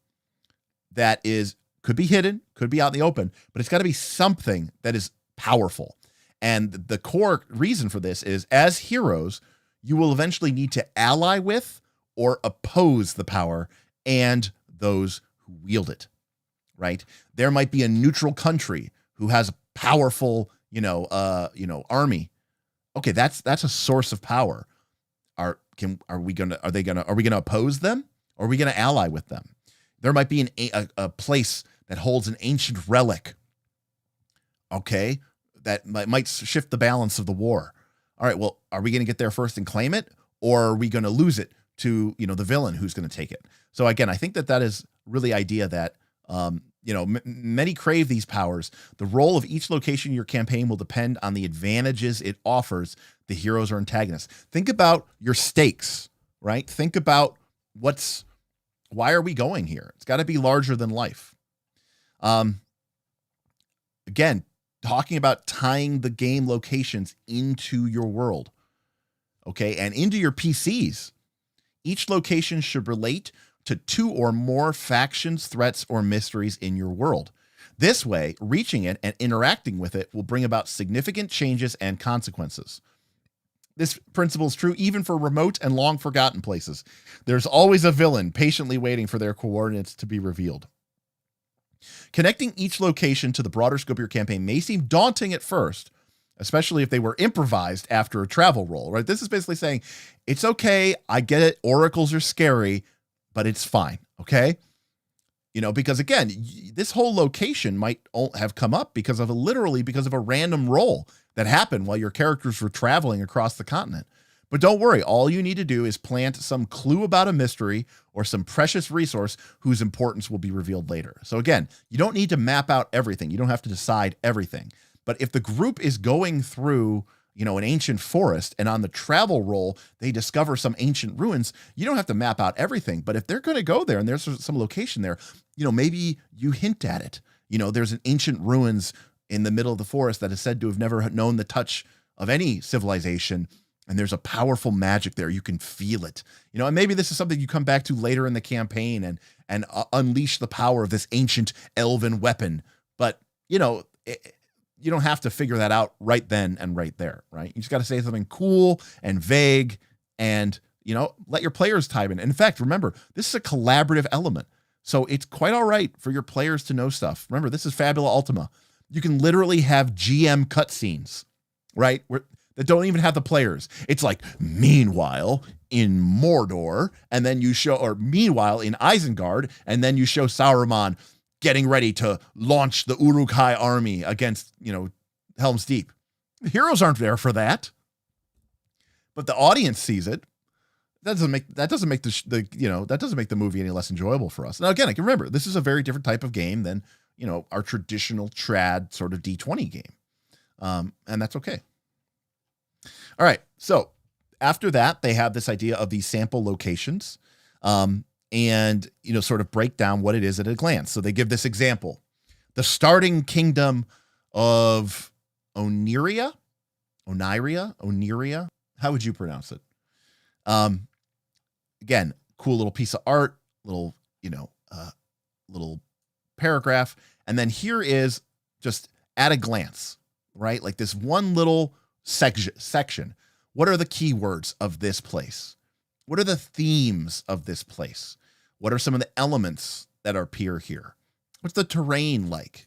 that is Could be hidden, could be out in the open, but it's got to be something that is powerful. And the core reason for this is, as heroes, you will eventually need to ally with or oppose the power and those who wield it, right? There might be a neutral country who has a powerful, army. Okay, that's a source of power. Are we gonna oppose them, or are we gonna ally with them? There might be a place that holds an ancient relic. Okay, that might shift the balance of the war. All right, well, are we going to get there first and claim it, or are we going to lose it to, the villain who's going to take it? So again, I think that is really idea that, many crave these powers. The role of each location in your campaign will depend on the advantages it offers the heroes or antagonists. Think about your stakes, right? Think about why are we going here? It's got to be larger than life. Again, talking about tying the game locations into your world, okay, and into your PCs. Each location should relate to 2 or more factions, threats, or mysteries in your world. This way, reaching it and interacting with it will bring about significant changes and consequences. This principle is true even for remote and long forgotten places. There's always a villain patiently waiting for their coordinates to be revealed. Connecting each location to the broader scope of your campaign may seem daunting at first, especially if they were improvised after a travel roll, right? This is basically saying, it's okay, I get it, oracles are scary, but it's fine, okay? Because again, this whole location might have come up because of a random roll that happened while your characters were traveling across the continent. But don't worry, all you need to do is plant some clue about a mystery or some precious resource whose importance will be revealed later. So again, you don't need to map out everything. You don't have to decide everything. But if the group is going through, an ancient forest, and on the travel roll, they discover some ancient ruins, you don't have to map out everything. But if they're going to go there and there's some location there, maybe you hint at it. There's an ancient ruins in the middle of the forest that is said to have never known the touch of any civilization. And there's a powerful magic there. You can feel it, and maybe this is something you come back to later in the campaign and unleash the power of this ancient elven weapon. But, you don't have to figure that out right then and right there, right? You just got to say something cool and vague and, let your players time in. In fact, remember, this is a collaborative element. So it's quite all right for your players to know stuff. Remember, this is Fabula Ultima. You can literally have GM cutscenes, right? That don't even have the players. It's like, meanwhile, in Mordor, and then meanwhile, in Isengard, and then you show Saruman getting ready to launch the Uruk-hai army against, Helm's Deep. The heroes aren't there for that. But the audience sees it. That doesn't make the movie any less enjoyable for us. Now, again, I can remember, this is a very different type of game than, our traditional trad sort of D20 game. And that's okay. All right. So after that, they have this idea of these sample locations, and, sort of break down what it is at a glance. So they give this example: the starting kingdom of Oniria. How would you pronounce it? Again, cool little piece of art, little paragraph. And then here is just at a glance, right? Like this one little section. What are the keywords of this place? What are the themes of this place? What are some of the elements that appear here? What's the terrain like?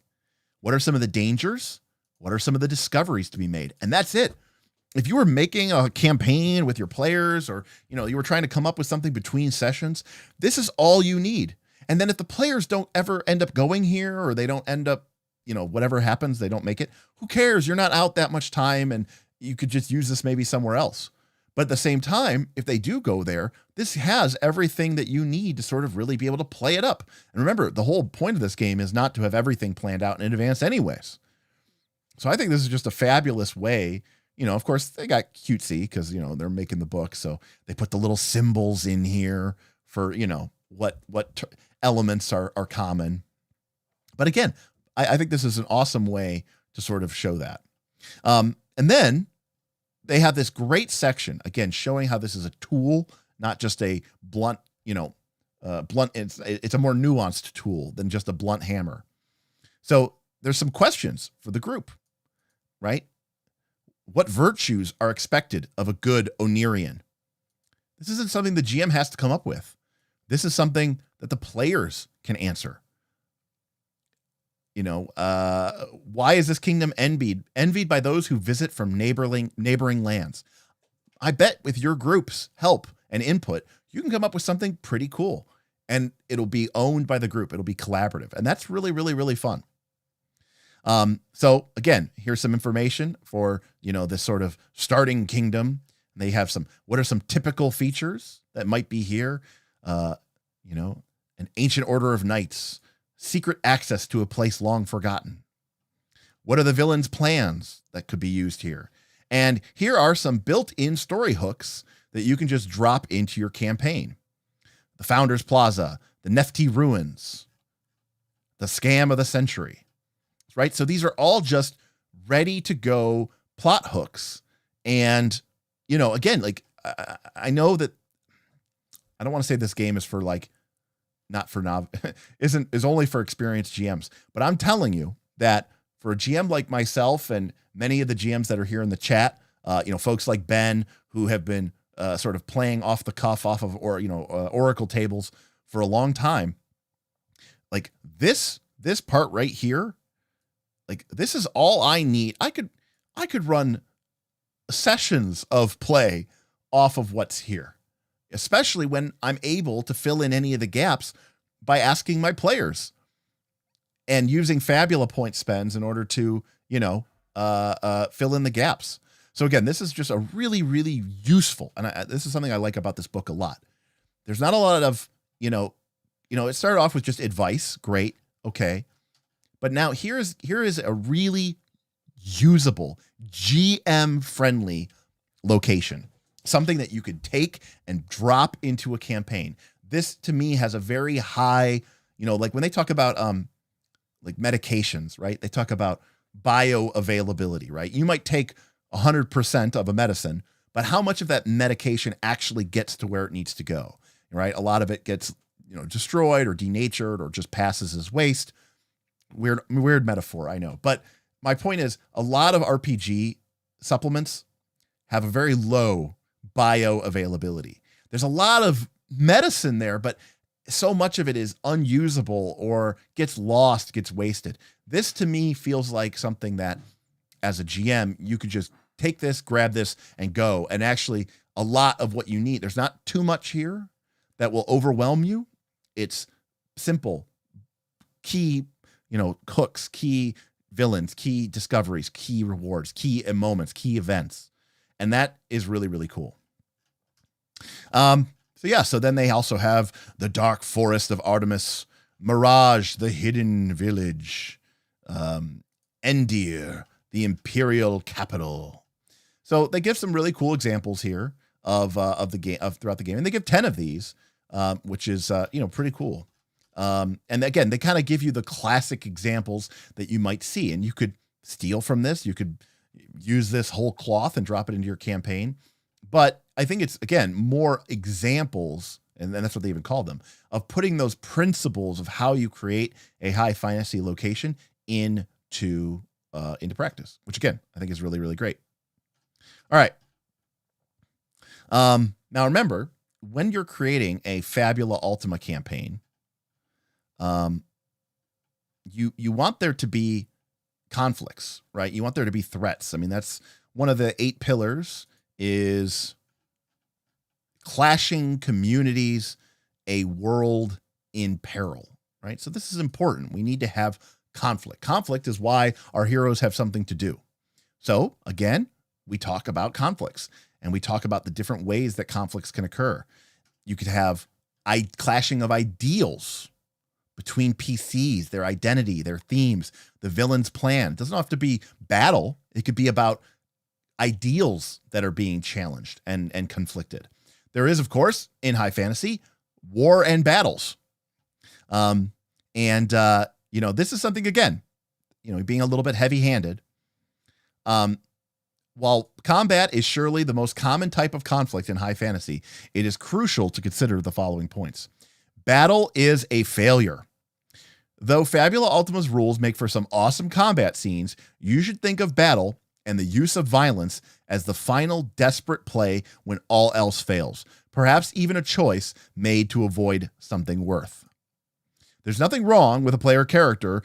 What are some of the dangers? What are some of the discoveries to be made? And that's it. If you were making a campaign with your players, or, you were trying to come up with something between sessions, this is all you need. And then if the players don't ever end up going here, or they don't end up, whatever happens, they don't make it, who cares? You're not out that much time, and you could just use this maybe somewhere else. But at the same time, if they do go there, this has everything that you need to sort of really be able to play it up. And remember, the whole point of this game is not to have everything planned out in advance anyways. So I think this is just a fabulous way. Of course, they got cutesy because, they're making the book. So they put the little symbols in here for, what elements are common. But again, I think this is an awesome way to sort of show that. And then they have this great section, again, showing how this is a tool, not just a blunt, blunt. It's a more nuanced tool than just a blunt hammer. So there's some questions for the group, right? What virtues are expected of a good Onirian? This isn't something the GM has to come up with. This is something that the players can answer. Why is this kingdom envied? Envied by those who visit from neighboring lands. I bet with your group's help and input, you can come up with something pretty cool, and it'll be owned by the group. It'll be collaborative, and that's really, really, really fun. So again, here's some information for, this sort of starting kingdom. They have what are some typical features that might be here? An ancient order of knights, secret access to a place long forgotten. What are the villain's plans that could be used here? And here are some built-in story hooks that you can just drop into your campaign. The Founders Plaza, the Nefti Ruins, the Scam of the Century, right? So these are all just ready to go plot hooks. And, again, like I know that I don't want to say this game is for not for is only for experienced GMs, but I'm telling you that for a GM like myself and many of the GMs that are here in the chat, folks like Ben who have been sort of playing off the cuff off of Oracle tables for a long time, like this part right here, like this is all I need. I could run sessions of play off of what's here, especially when I'm able to fill in any of the gaps by asking my players and using Fabula point spends in order to, fill in the gaps. So again, this is just a really, really useful, and this is something I like about this book a lot. There's not a lot of, it started off with just advice. Great. Okay. But now here is a really usable GM friendly location. Something that you could take and drop into a campaign. This to me has a very high, like when they talk about like medications, right? They talk about bioavailability, right? You might take 100% of a medicine, but how much of that medication actually gets to where it needs to go, right? A lot of it gets, destroyed or denatured or just passes as waste. Weird metaphor, I know. But my point is a lot of RPG supplements have a very low bioavailability. There's a lot of medicine there, but so much of it is unusable or gets lost, gets wasted. This to me feels like something that as a GM, you could just take this, grab this and go. And actually a lot of what you need, there's not too much here that will overwhelm you. It's simple, key, hooks, key villains, key discoveries, key rewards, key moments, key events. And that is really, really cool. So then they also have the Dark Forest of Artemis, Mirage, the Hidden Village, Endir, the Imperial Capital. So they give some really cool examples here of the game throughout the game, and they give 10 of these, which is pretty cool. And again, they kind of give you the classic examples that you might see, and you could steal from this. You could use this whole cloth and drop it into your campaign. But I think it's, again, more examples, and that's what they even call them, of putting those principles of how you create a high fantasy location into practice, which again, I think is really, really great. All right. Now remember, when you're creating a Fabula Ultima campaign, you want there to be conflicts, right? You want there to be threats. I mean, that's one of the 8 pillars is clashing communities, a world in peril, right? So this is important. We need to have conflict. Conflict is why our heroes have something to do. So again, we talk about conflicts and we talk about the different ways that conflicts can occur. You could have clashing of ideals between PCs, their identity, their themes, the villain's plan. It doesn't have to be battle. It could be about ideals that are being challenged and conflicted. There is, of course, in high fantasy, war and battles. This is something, again, being a little bit heavy-handed. While combat is surely the most common type of conflict in high fantasy, it is crucial to consider the following points. Battle is a failure. Though Fabula Ultima's rules make for some awesome combat scenes, you should think of battle and the use of violence as the final desperate play when all else fails. Perhaps even a choice made to avoid something worth. There's nothing wrong with playing a character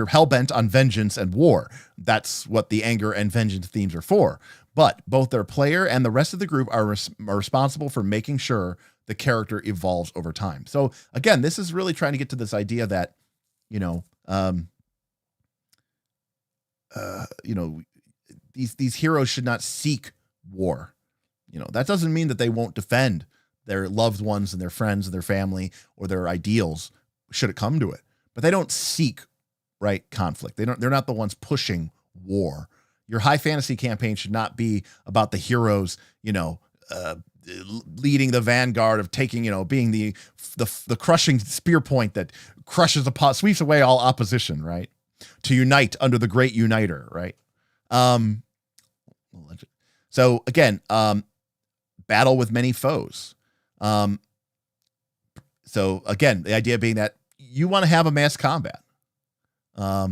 hell-bent on vengeance and war. That's what the anger and vengeance themes are for. But both their player and the rest of the group are responsible for making sure the character evolves over time. So again, this is really trying to get to this idea that, these heroes should not seek war. That doesn't mean that they won't defend their loved ones and their friends and their family or their ideals should it come to it, but they don't seek conflict. They're not the ones pushing war. Your high fantasy campaign should not be about the heroes, leading the vanguard of taking, being the crushing spear point that sweeps away all opposition, right? To unite under the great uniter, right? So again, battle with many foes. So again, the idea being that you want to have a mass combat. I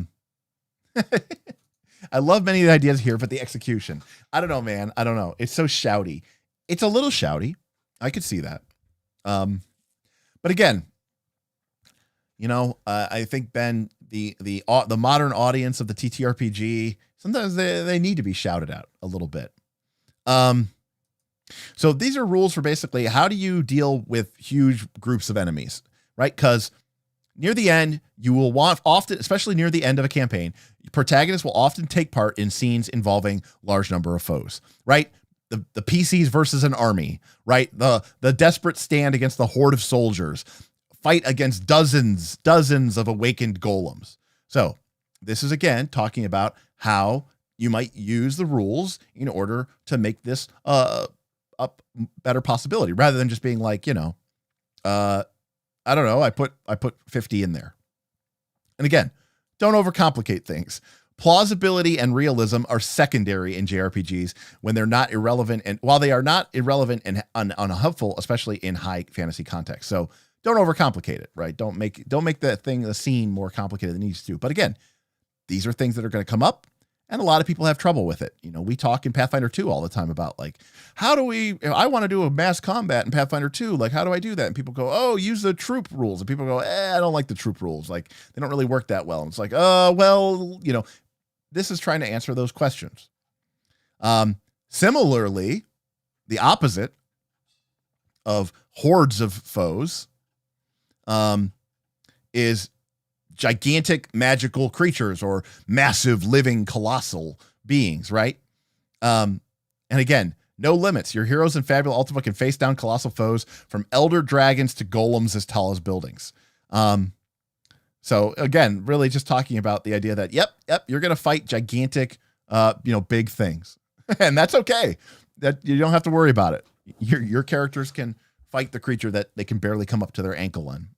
love many of the ideas here, but the execution, I don't know, man. I don't know. It's so shouty. It's a little shouty. I could see that. But again, I think, Ben, the modern audience of the TTRPG, sometimes they need to be shouted at a little bit. So these are rules for basically how do you deal with huge groups of enemies, right? Because near the end, you will want often, especially near the end of a campaign, protagonists will often take part in scenes involving large number of foes, right? The PCs versus an army, right? The desperate stand against the horde of soldiers, fight against dozens of awakened golems. So this is again talking about how you might use the rules in order to make this a better possibility, rather than just being like, I don't know, I put 50 in there. And again, don't overcomplicate things. Plausibility and realism are secondary in JRPGs when they're not irrelevant, and while they are not irrelevant and unhelpful, especially in high fantasy context. So don't overcomplicate it, right? Don't make the scene more complicated than it needs to. But again, these are things that are going to come up, and a lot of people have trouble with it. We talk in Pathfinder 2 all the time about how do I want to do a mass combat in Pathfinder 2. How do I do that? And people go, oh, use the troop rules. And people go, I don't like the troop rules. They don't really work that well. And it's this is trying to answer those questions. Similarly, the opposite of hordes of foes is gigantic magical creatures or massive living colossal beings, right? And again, no limits. Your heroes in Fabula Ultima can face down colossal foes from elder dragons to golems as tall as buildings. So again, really just talking about the idea that, yep, you're going to fight gigantic, big things. And that's okay. That you don't have to worry about it. Your characters can fight the creature that they can barely come up to their ankle in.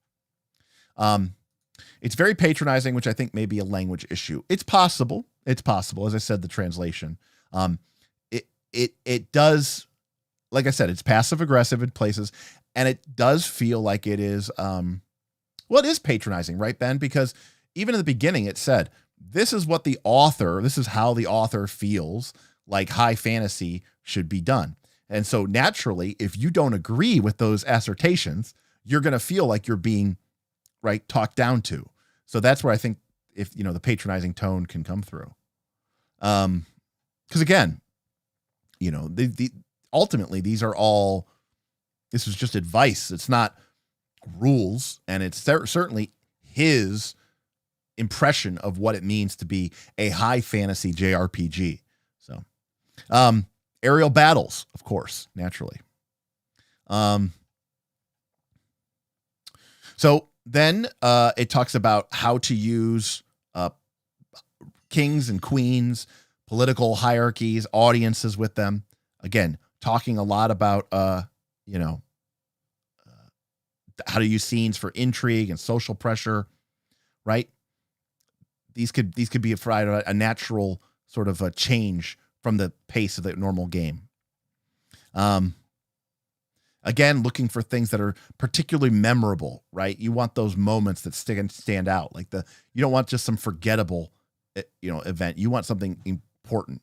It's very patronizing, which I think may be a language issue. It's possible. As I said, the translation. It does, like I said, it's passive aggressive in places, and it does feel like it is, it is patronizing, right, Ben? Because even in the beginning, it said, this is how the author feels like high fantasy should be done. And so naturally, if you don't agree with those assertions, you're going to feel like you're being talked down to. So that's where I think the patronizing tone can come through. Because again, ultimately this is just advice. It's not rules, and it's certainly his impression of what it means to be a high fantasy JRPG. So, aerial battles, of course, naturally. So then it talks about how to use kings and queens, political hierarchies, audiences with them. Again, talking a lot about, how to use scenes for intrigue and social pressure, right? These could be a natural sort of a change from the pace of the normal game. Again, looking for things that are particularly memorable, right? You want those moments that stand out. Like you don't want just some forgettable, event. You want something important,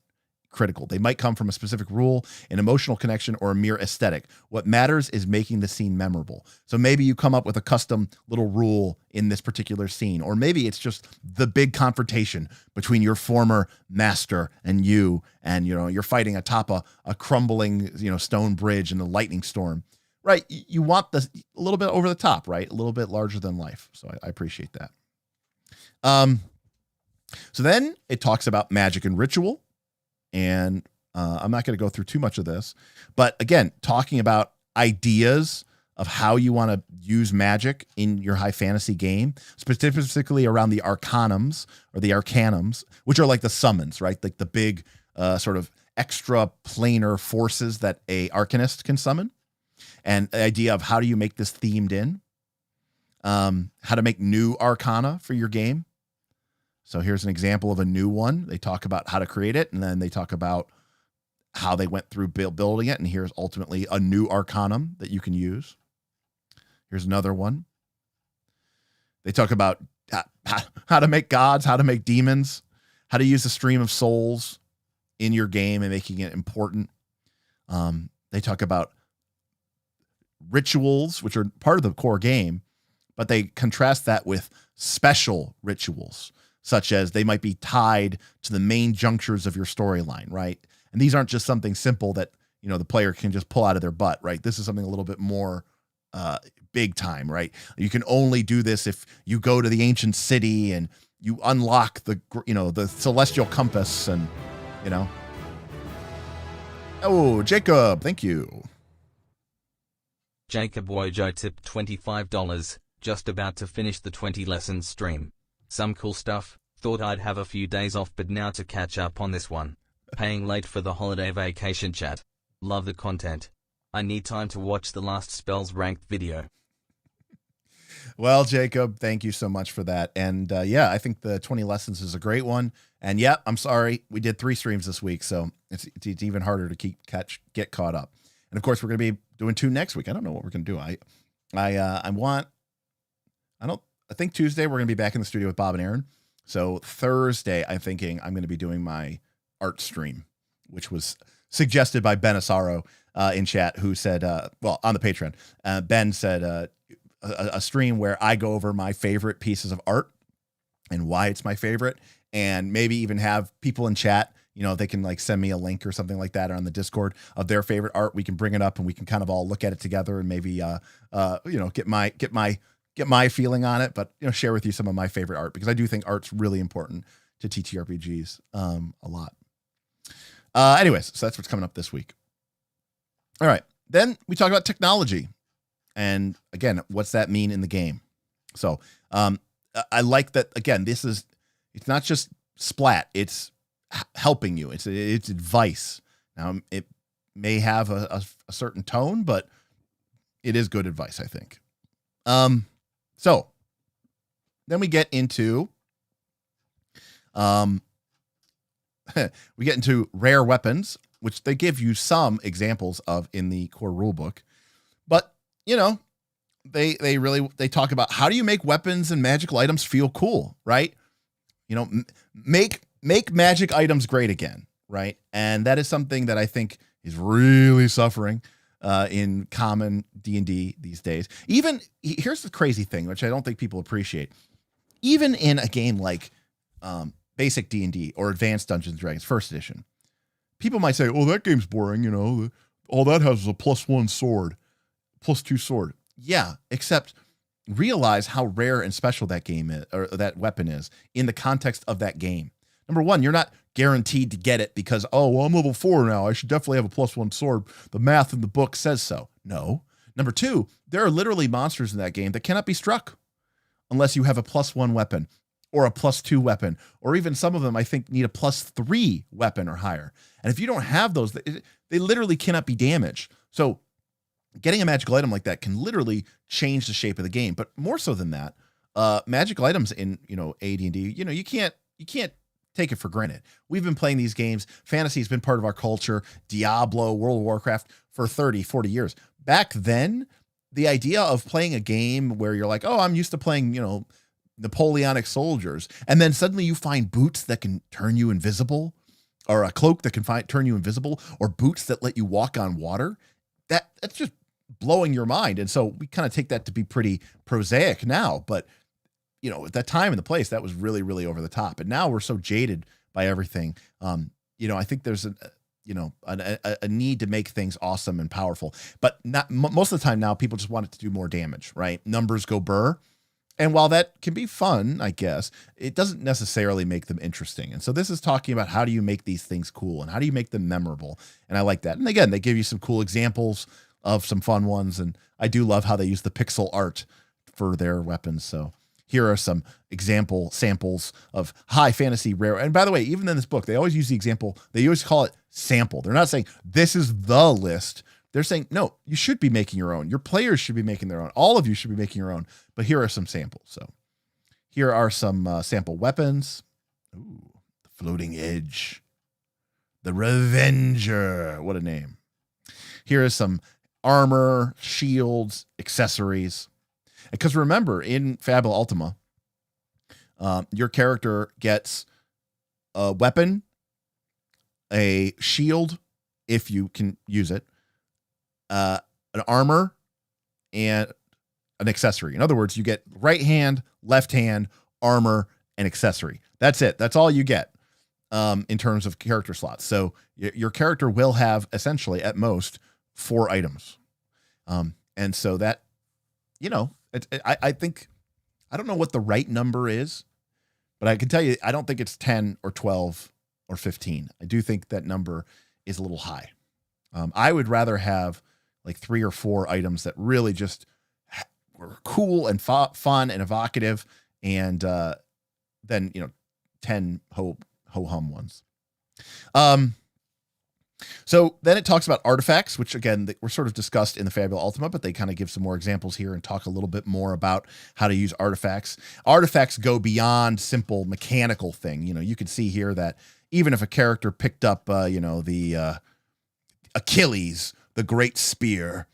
critical. They might come from a specific rule, an emotional connection, or a mere aesthetic. What matters is making the scene memorable. So maybe you come up with a custom little rule in this particular scene, or maybe it's just the big confrontation between your former master and you, and you're fighting atop a crumbling stone bridge in the lightning storm, right? You want this a little bit over the top, right? A little bit larger than life. So I appreciate that. So then it talks about magic and ritual. And I'm not going to go through too much of this, but again, talking about ideas of how you want to use magic in your high fantasy game, specifically around the arcanums or the arcanums, which are like the summons, right? Like the big sort of extra planar forces that a arcanist can summon, and the idea of how do you make this themed in, how to make new arcana for your game. So here's an example of a new one. They talk about how to create it, and then they talk about how they went through building it. And here's ultimately a new arcanum that you can use. Here's another one. They talk about how to make gods, how to make demons, how to use the stream of souls in your game and making it important. They talk about rituals, which are part of the core game, but they contrast that with special rituals, such as they might be tied to the main junctures of your storyline, right? And these aren't just something simple that, the player can just pull out of their butt, right? This is something a little bit more big time, right? You can only do this if you go to the ancient city and you unlock the celestial compass and, Oh, Jacob, thank you. Jacob Wojo tipped $25, just about to finish the 20 lessons stream. Some cool stuff, thought I'd have a few days off but now to catch up on this one. Paying late for the holiday vacation chat. Love the content. I need time to watch the last spells ranked video. Well, Jacob, thank you so much for that. And I think the 20 lessons is a great one. And I'm sorry, we did 3 streams this week, so it's even harder to get caught up. And of course, we're going to be doing 2 next week. I don't know what we're going to do. I think Tuesday we're going to be back in the studio with Bob and Aaron. So Thursday, I'm thinking I'm going to be doing my art stream, which was suggested by Ben Asaro in chat, who said, on the Patreon, Ben said a stream where I go over my favorite pieces of art and why it's my favorite, and maybe even have people in chat, they can like send me a link or something like that on the Discord of their favorite art. We can bring it up and we can kind of all look at it together and maybe, get my feeling on it, but share with you some of my favorite art, because I do think art's really important to TTRPGs a lot. Anyways, so that's what's coming up this week. All right. Then we talk about technology. And again, what's that mean in the game? So I like that, again, it's not just splat, it's helping you. It's advice. Now, it may have a certain tone, but it is good advice, I think. So then we get into rare weapons, which they give you some examples of in the core rulebook. But, they talk about how do you make weapons and magical items feel cool, right? Make magic items great again, right? And that is something that I think is really suffering in common D&D these days. Even here's the crazy thing, which I don't think people appreciate. Even in a game like basic D&D or Advanced Dungeons and Dragons First Edition, people might say, "Oh, that game's boring. All that has is a +1 sword, +2 sword." Yeah, except realize how rare and special that game is, or that weapon is, in the context of that game. Number one, you're not guaranteed to get it because, I'm level 4 now, I should definitely have a +1 sword. The math in the book says so. No. Number two, there are literally monsters in that game that cannot be struck unless you have a +1 weapon or a +2 weapon, or even some of them, I think, need a +3 weapon or higher. And if you don't have those, they literally cannot be damaged. So getting a magical item like that can literally change the shape of the game. But more so than that, magical items in, AD&D, you can't take it for granted. We've been playing these games. Fantasy has been part of our culture. Diablo, World of Warcraft for 30, 40 years. back then, the idea of playing a game where you're like, oh, I'm used to playing, Napoleonic soldiers, and then suddenly you find boots that can turn you invisible, or a cloak that can turn you invisible, or boots that let you walk on water. That's just blowing your mind. And so we kind of take that to be pretty prosaic now, but at that time and the place, that was really, really over the top. And now we're so jaded by everything. I think there's a need to make things awesome and powerful, but not most of the time now people just want it to do more damage, right? Numbers go burr. And while that can be fun, I guess, it doesn't necessarily make them interesting. And so this is talking about how do you make these things cool and how do you make them memorable? And I like that. And again, they give you some cool examples of some fun ones. And I do love how they use the pixel art for their weapons. So here are some samples of high fantasy rare. And by the way, even in this book, they always use the example. They always call it sample. They're not saying this is the list. They're saying, no, you should be making your own. Your players should be making their own. All of you should be making your own. But here are some samples. So here are some sample weapons. Ooh, the Floating Edge. The Revenger. What a name. Here is some armor, shields, accessories. Because remember, in Fabula Ultima, your character gets a weapon, a shield, if you can use it, an armor, and an accessory. In other words, you get right hand, left hand, armor, and accessory. That's it. That's all you get in terms of character slots. So your character will have essentially at most 4 items. And so that, I think, I don't know what the right number is, but I can tell you, I don't think it's 10 or 12 or 15. I do think that number is a little high. I would rather have like 3 or 4 items that really just were cool and fun and evocative, and then 10 ho-hum ones. So then it talks about artifacts, which again were sort of discussed in the Fabula Ultima, but they kind of give some more examples here and talk a little bit more about how to use artifacts. Artifacts go beyond simple mechanical thing. You can see here that even if a character picked up the Achilles, the great spear,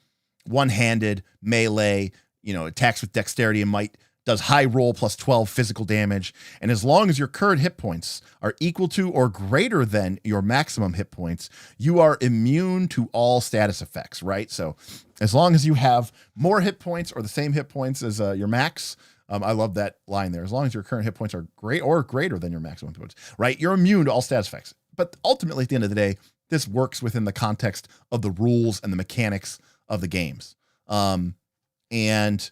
one-handed, melee, attacks with dexterity and might, does high roll plus 12 physical damage. And as long as your current hit points are equal to or greater than your maximum hit points, you are immune to all status effects, right? So as long as you have more hit points or the same hit points as your max, I love that line there. As long as your current hit points are great or greater than your maximum hit points, right? You're immune to all status effects. But ultimately, at the end of the day, this works within the context of the rules and the mechanics of the games. And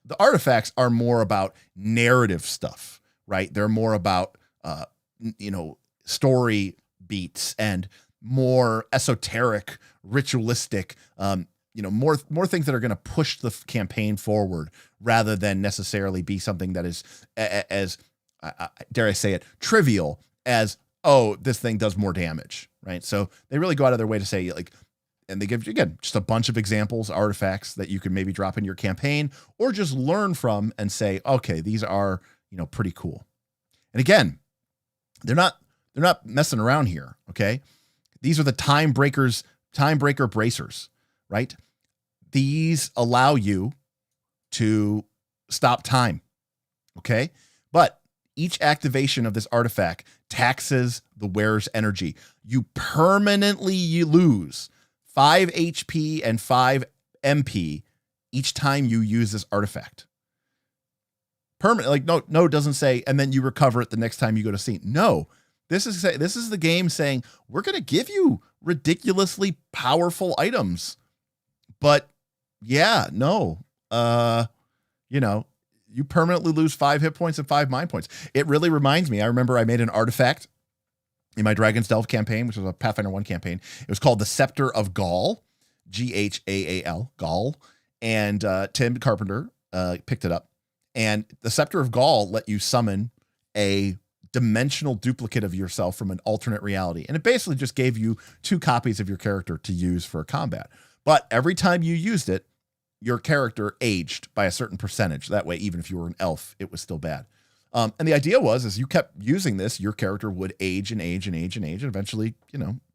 the artifacts are more about narrative stuff, right? They're more about, story beats and more esoteric, ritualistic, more things that are going to push the campaign forward rather than necessarily be something that is as dare I say it, trivial as, oh, this thing does more damage, right? So they really go out of their way to say, like, and they give you, again, just a bunch of examples, artifacts that you can maybe drop in your campaign or just learn from and say, okay, these are, pretty cool. And again, they're not messing around here. Okay. These are the time breaker bracers, right? These allow you to stop time. Okay. But each activation of this artifact taxes the wearer's energy. You permanently lose 5 HP and 5 MP each time you use this artifact. Permanent, like no, it doesn't say, and then you recover it the next time you go to scene. No, this is the game saying we're going to give you ridiculously powerful items, but yeah, no, you permanently lose 5 hit points and 5 mind points. It really reminds me. I remember I made an artifact in my Dragon's Delve campaign, which was a Pathfinder 1 campaign. It was called the Scepter of Gaul, Ghaal, Gaul. And Tim Carpenter picked it up. And the Scepter of Gaul let you summon a dimensional duplicate of yourself from an alternate reality. And it basically just gave you 2 copies of your character to use for combat. But every time you used it, your character aged by a certain percentage. That way, even if you were an elf, it was still bad. And the idea was, as you kept using this, your character would age and age and age and age and eventually,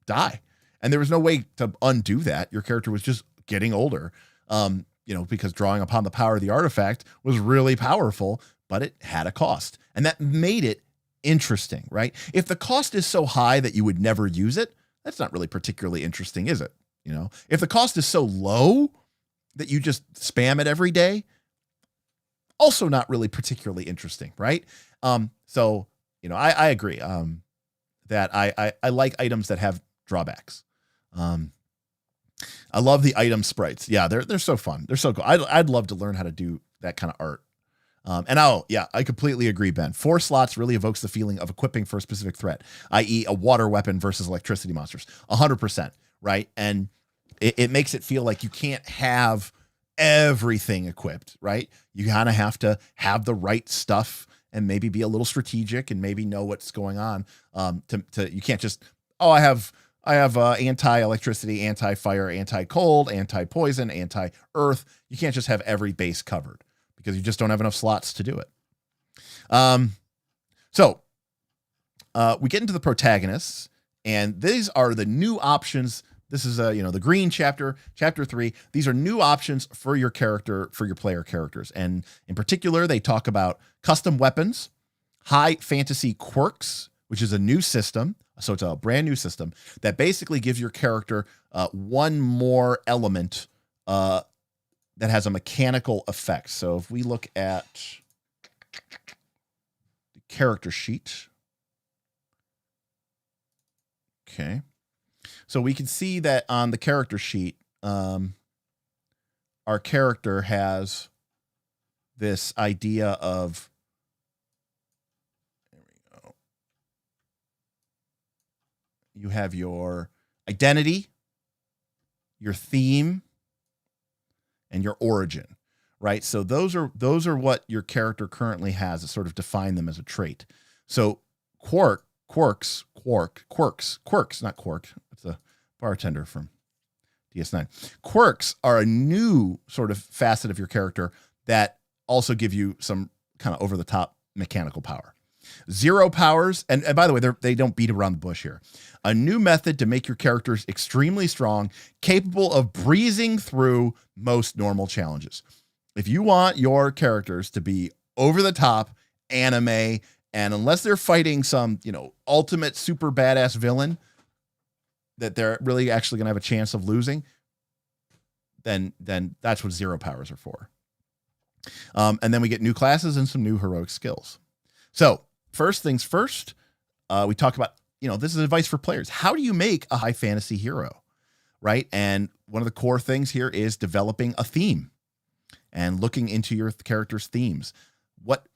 die. And there was no way to undo that. Your character was just getting older, because drawing upon the power of the artifact was really powerful, but it had a cost. And that made it interesting, right? If the cost is so high that you would never use it, that's not really particularly interesting, is it? If the cost is so low that you just spam it every day, also not really particularly interesting, right? So I agree that I like items that have drawbacks. I love the item sprites. Yeah, they're so fun. They're so cool. I'd love to learn how to do that kind of art. I completely agree, Ben. 4 slots really evokes the feeling of equipping for a specific threat, i.e. a water weapon versus electricity monsters. 100%, right? And it makes it feel like you can't have everything equipped, right? You kind of have to have the right stuff and maybe be a little strategic and maybe know what's going on. You can't just, I have anti-electricity, anti-fire, anti-cold, anti-poison, anti-earth. You can't just have every base covered because you just don't have enough slots to do it. So we get into the protagonists, and these are the new options. This is the green chapter 3. These are new options for your character, for your player characters. And in particular, they talk about custom weapons, high fantasy quirks, which is a new system. So it's a brand new system that basically gives your character one more element that has a mechanical effect. So if we look at the character sheet, okay. So we can see that on the character sheet, our character has this idea of, there we go. You have your identity, your theme, and your origin, right? So those are what your character currently has to sort of define them as a trait. So quirks, not Quark. It's a bartender from DS9. Quirks are a new sort of facet of your character that also give you some kind of over the top mechanical power. Zero powers, and by the way, they don't beat around the bush here. A new method to make your characters extremely strong, capable of breezing through most normal challenges. If you want your characters to be over the top anime, and unless they're fighting some, ultimate super badass villain that they're really actually going to have a chance of losing, then that's what zero powers are for. And then we get new classes and some new heroic skills. So first things first, we talk about, this is advice for players. How do you make a high fantasy hero, right? And one of the core things here is developing a theme and looking into your character's themes. What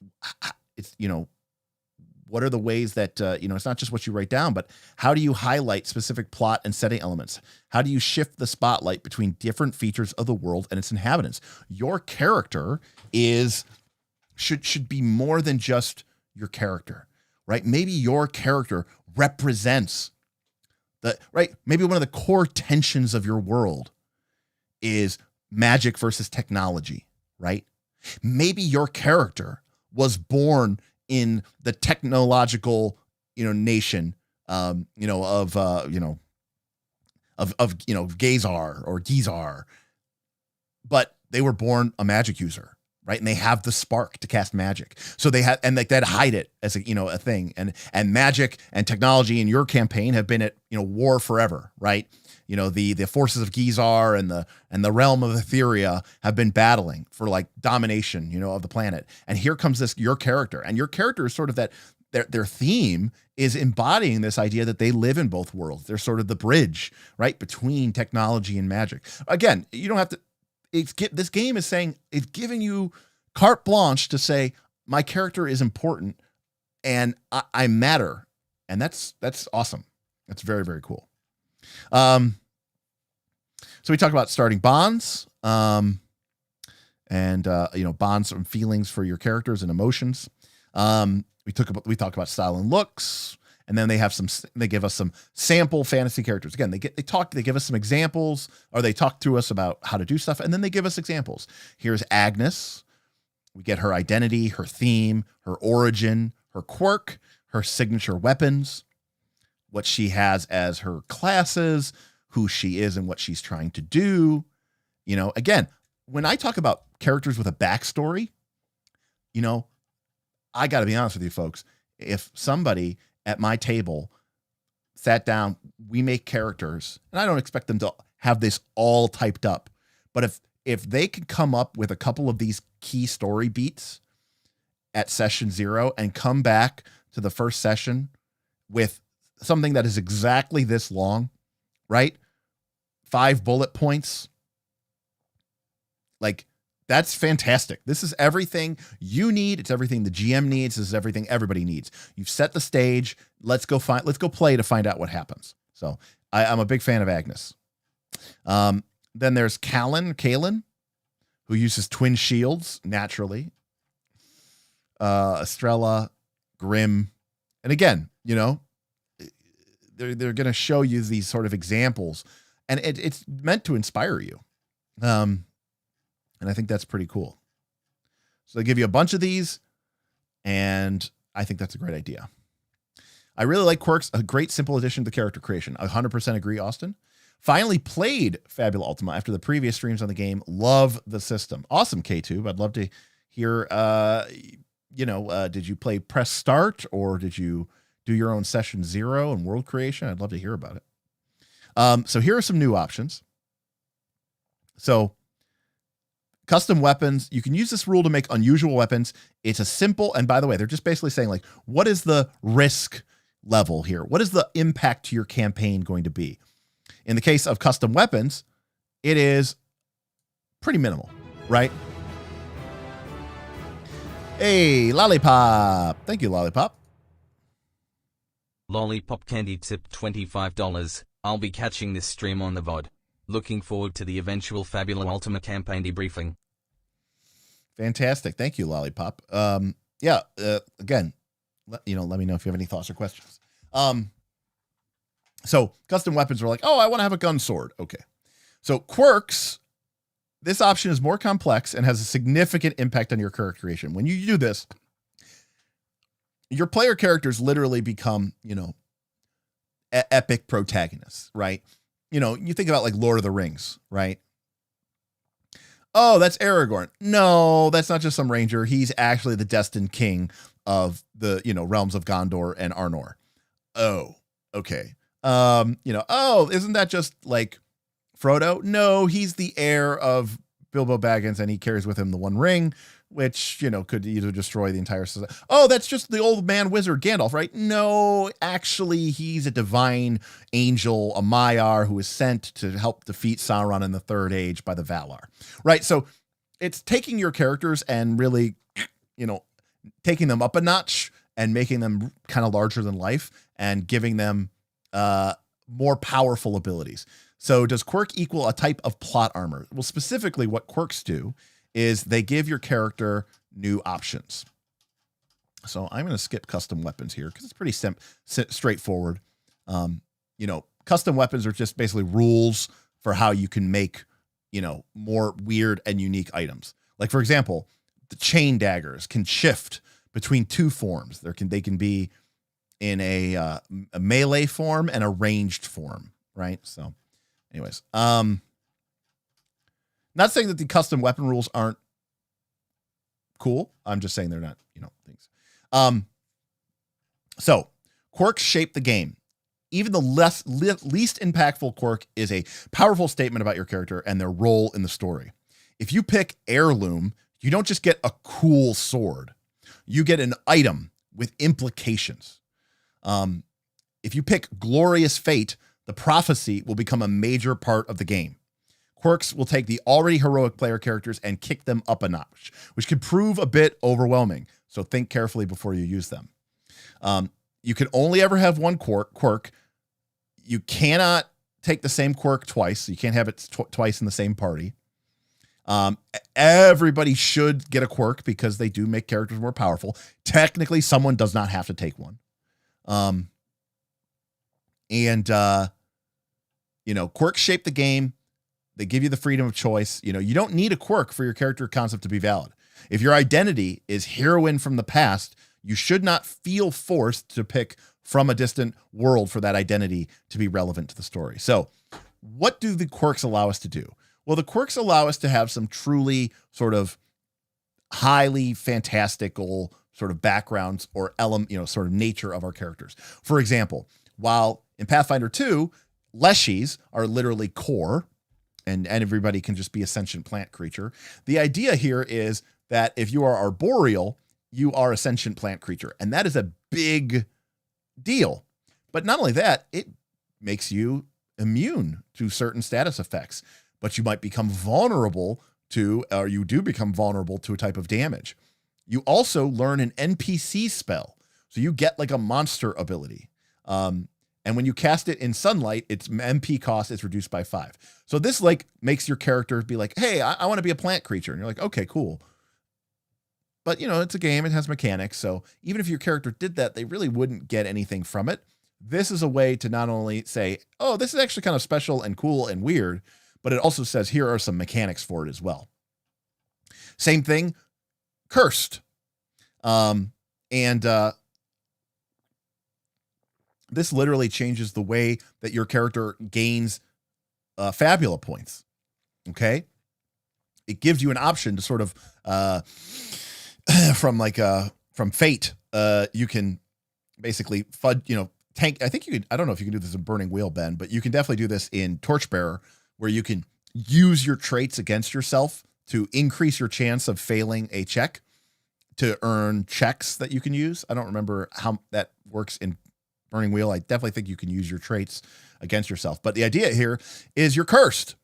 are the ways that, it's not just what you write down, but how do you highlight specific plot and setting elements? How do you shift the spotlight between different features of the world and its inhabitants? Your character should be more than just your character, right? Maybe your character represents maybe one of the core tensions of your world is magic versus technology, right? Maybe your character was born in the technological, nation, of Gazar or Gizar, but they were born a magic user, right? And they have the spark to cast magic. So they have, and like that hide it as a thing. And magic and technology in your campaign have been at, war forever, right? The forces of Gizar and the realm of Etheria have been battling for like domination, of the planet. And here comes your character, and your character is sort of that their theme is embodying this idea that they live in both worlds. They're sort of the bridge, right, between technology and magic. Again, you don't have to, this game is saying, it's giving you carte blanche to say, my character is important and I matter. And that's awesome. That's very, very cool. So we talk about starting bonds, and bonds and feelings for your characters and emotions. We talk about style and looks, and then they give us some sample fantasy characters. Again, they give us some examples, or they talk to us about how to do stuff, and then they give us examples. Here's Agnes. We get her identity, her theme, her origin, her quirk, her signature weapons, what she has as her classes, who she is and what she's trying to do. You know, again, when I talk about characters with a backstory, you know, I got to be honest with you folks. If somebody at my table sat down, we make characters, and I don't expect them to have this all typed up, but if they could come up with a couple of these key story beats at session 0 and come back to the first session with something that is exactly this long, right? 5 bullet points. Like, that's fantastic. This is everything you need. It's everything the GM needs. This is everything everybody needs. You've set the stage. Let's go play to find out what happens. So I'm a big fan of Agnes. Then there's Kalen, who uses twin shields naturally. Estrella, Grim. And again, you know, they're going to show you these sort of examples, and it's meant to inspire you. And I think that's pretty cool. So they give you a bunch of these, and I think that's a great idea. I really like quirks, a great simple addition to character creation. I 100% agree, Austin. Finally played Fabula Ultima after the previous streams on the game. Love the system. Awesome, K-Tube. I'd love to hear, did you play press start, or did you do your own session 0 and world creation? I'd love to hear about it. So here are some new options. So custom weapons. You can use this rule to make unusual weapons. It's a simple, and by the way, they're just basically saying, like, what is the risk level here? What is the impact to your campaign going to be? In the case of custom weapons, it is pretty minimal, right? Hey, Lollipop. Thank you, Lollipop. Lollipop Candy tip $25. I'll be catching this stream on the VOD. Looking forward to the eventual Fabula Ultima campaign debriefing. Fantastic. Thank you, Lollipop. Again, let me know if you have any thoughts or questions. So custom weapons are like, oh, I want to have a gun sword. Okay. So quirks, this option is more complex and has a significant impact on your character creation. When you do this, your player characters literally become, epic protagonists, right? You think about like Lord of the Rings, right? Oh, that's Aragorn. No, that's not just some ranger. He's actually the destined king of the, realms of Gondor and Arnor. Oh, okay. Isn't that just like Frodo? No, he's the heir of Bilbo Baggins, and he carries with him the One Ring, which, could either destroy the entire society. Oh, that's just the old man wizard Gandalf, right? No, actually, he's a divine angel, a Maiar, who is sent to help defeat Sauron in the Third Age by the Valar, right? So it's taking your characters and really, taking them up a notch and making them kind of larger than life and giving them more powerful abilities. So does quirk equal a type of plot armor? Well, specifically what quirks do is they give your character new options. So I'm going to skip custom weapons here because it's pretty straightforward. Custom weapons are just basically rules for how you can make, more weird and unique items. Like, for example, the chain daggers can shift between 2 forms. They can be in a melee form and a ranged form, right? So anyways, not saying that the custom weapon rules aren't cool. I'm just saying they're not, things. So quirks shape the game. Even the least impactful quirk is a powerful statement about your character and their role in the story. If you pick heirloom, you don't just get a cool sword. You get an item with implications. If you pick glorious fate, the prophecy will become a major part of the game. Quirks will take the already heroic player characters and kick them up a notch, which can prove a bit overwhelming. So think carefully before you use them. You can only ever have one quirk. You cannot take the same quirk twice. So you can't have it twice in the same party. Everybody should get a quirk because they do make characters more powerful. Technically, someone does not have to take one. Quirks shape the game. They give you the freedom of choice. You don't need a quirk for your character concept to be valid. If your identity is heroine from the past, you should not feel forced to pick from a distant world for that identity to be relevant to the story. So what do the quirks allow us to do? Well, the quirks allow us to have some truly sort of highly fantastical sort of backgrounds or element, sort of nature of our characters. For example, while in Pathfinder 2, leshies are literally core, and everybody can just be a sentient plant creature. The idea here is that if you are arboreal, you are a sentient plant creature, and that is a big deal. But not only that, it makes you immune to certain status effects, but you might become vulnerable to, or you do become vulnerable to a type of damage. You also learn an NPC spell. So you get like a monster ability. And when you cast it in sunlight, its MP cost is reduced by 5. So this like makes your character be like, hey, I want to be a plant creature. And you're like, okay, cool. But it's a game, it has mechanics. So even if your character did that, they really wouldn't get anything from it. This is a way to not only say, oh, this is actually kind of special and cool and weird, but it also says here are some mechanics for it as well. Same thing, cursed. This literally changes the way that your character gains Fabula points. Okay. It gives you an option to sort of, from fate, you can basically tank. I think you could, I don't know if you can do this in Burning Wheel, Ben, but you can definitely do this in Torchbearer, where you can use your traits against yourself to increase your chance of failing a check to earn checks that you can use. I don't remember how that works in Burning Wheel. I definitely think you can use your traits against yourself. But the idea here is you're cursed.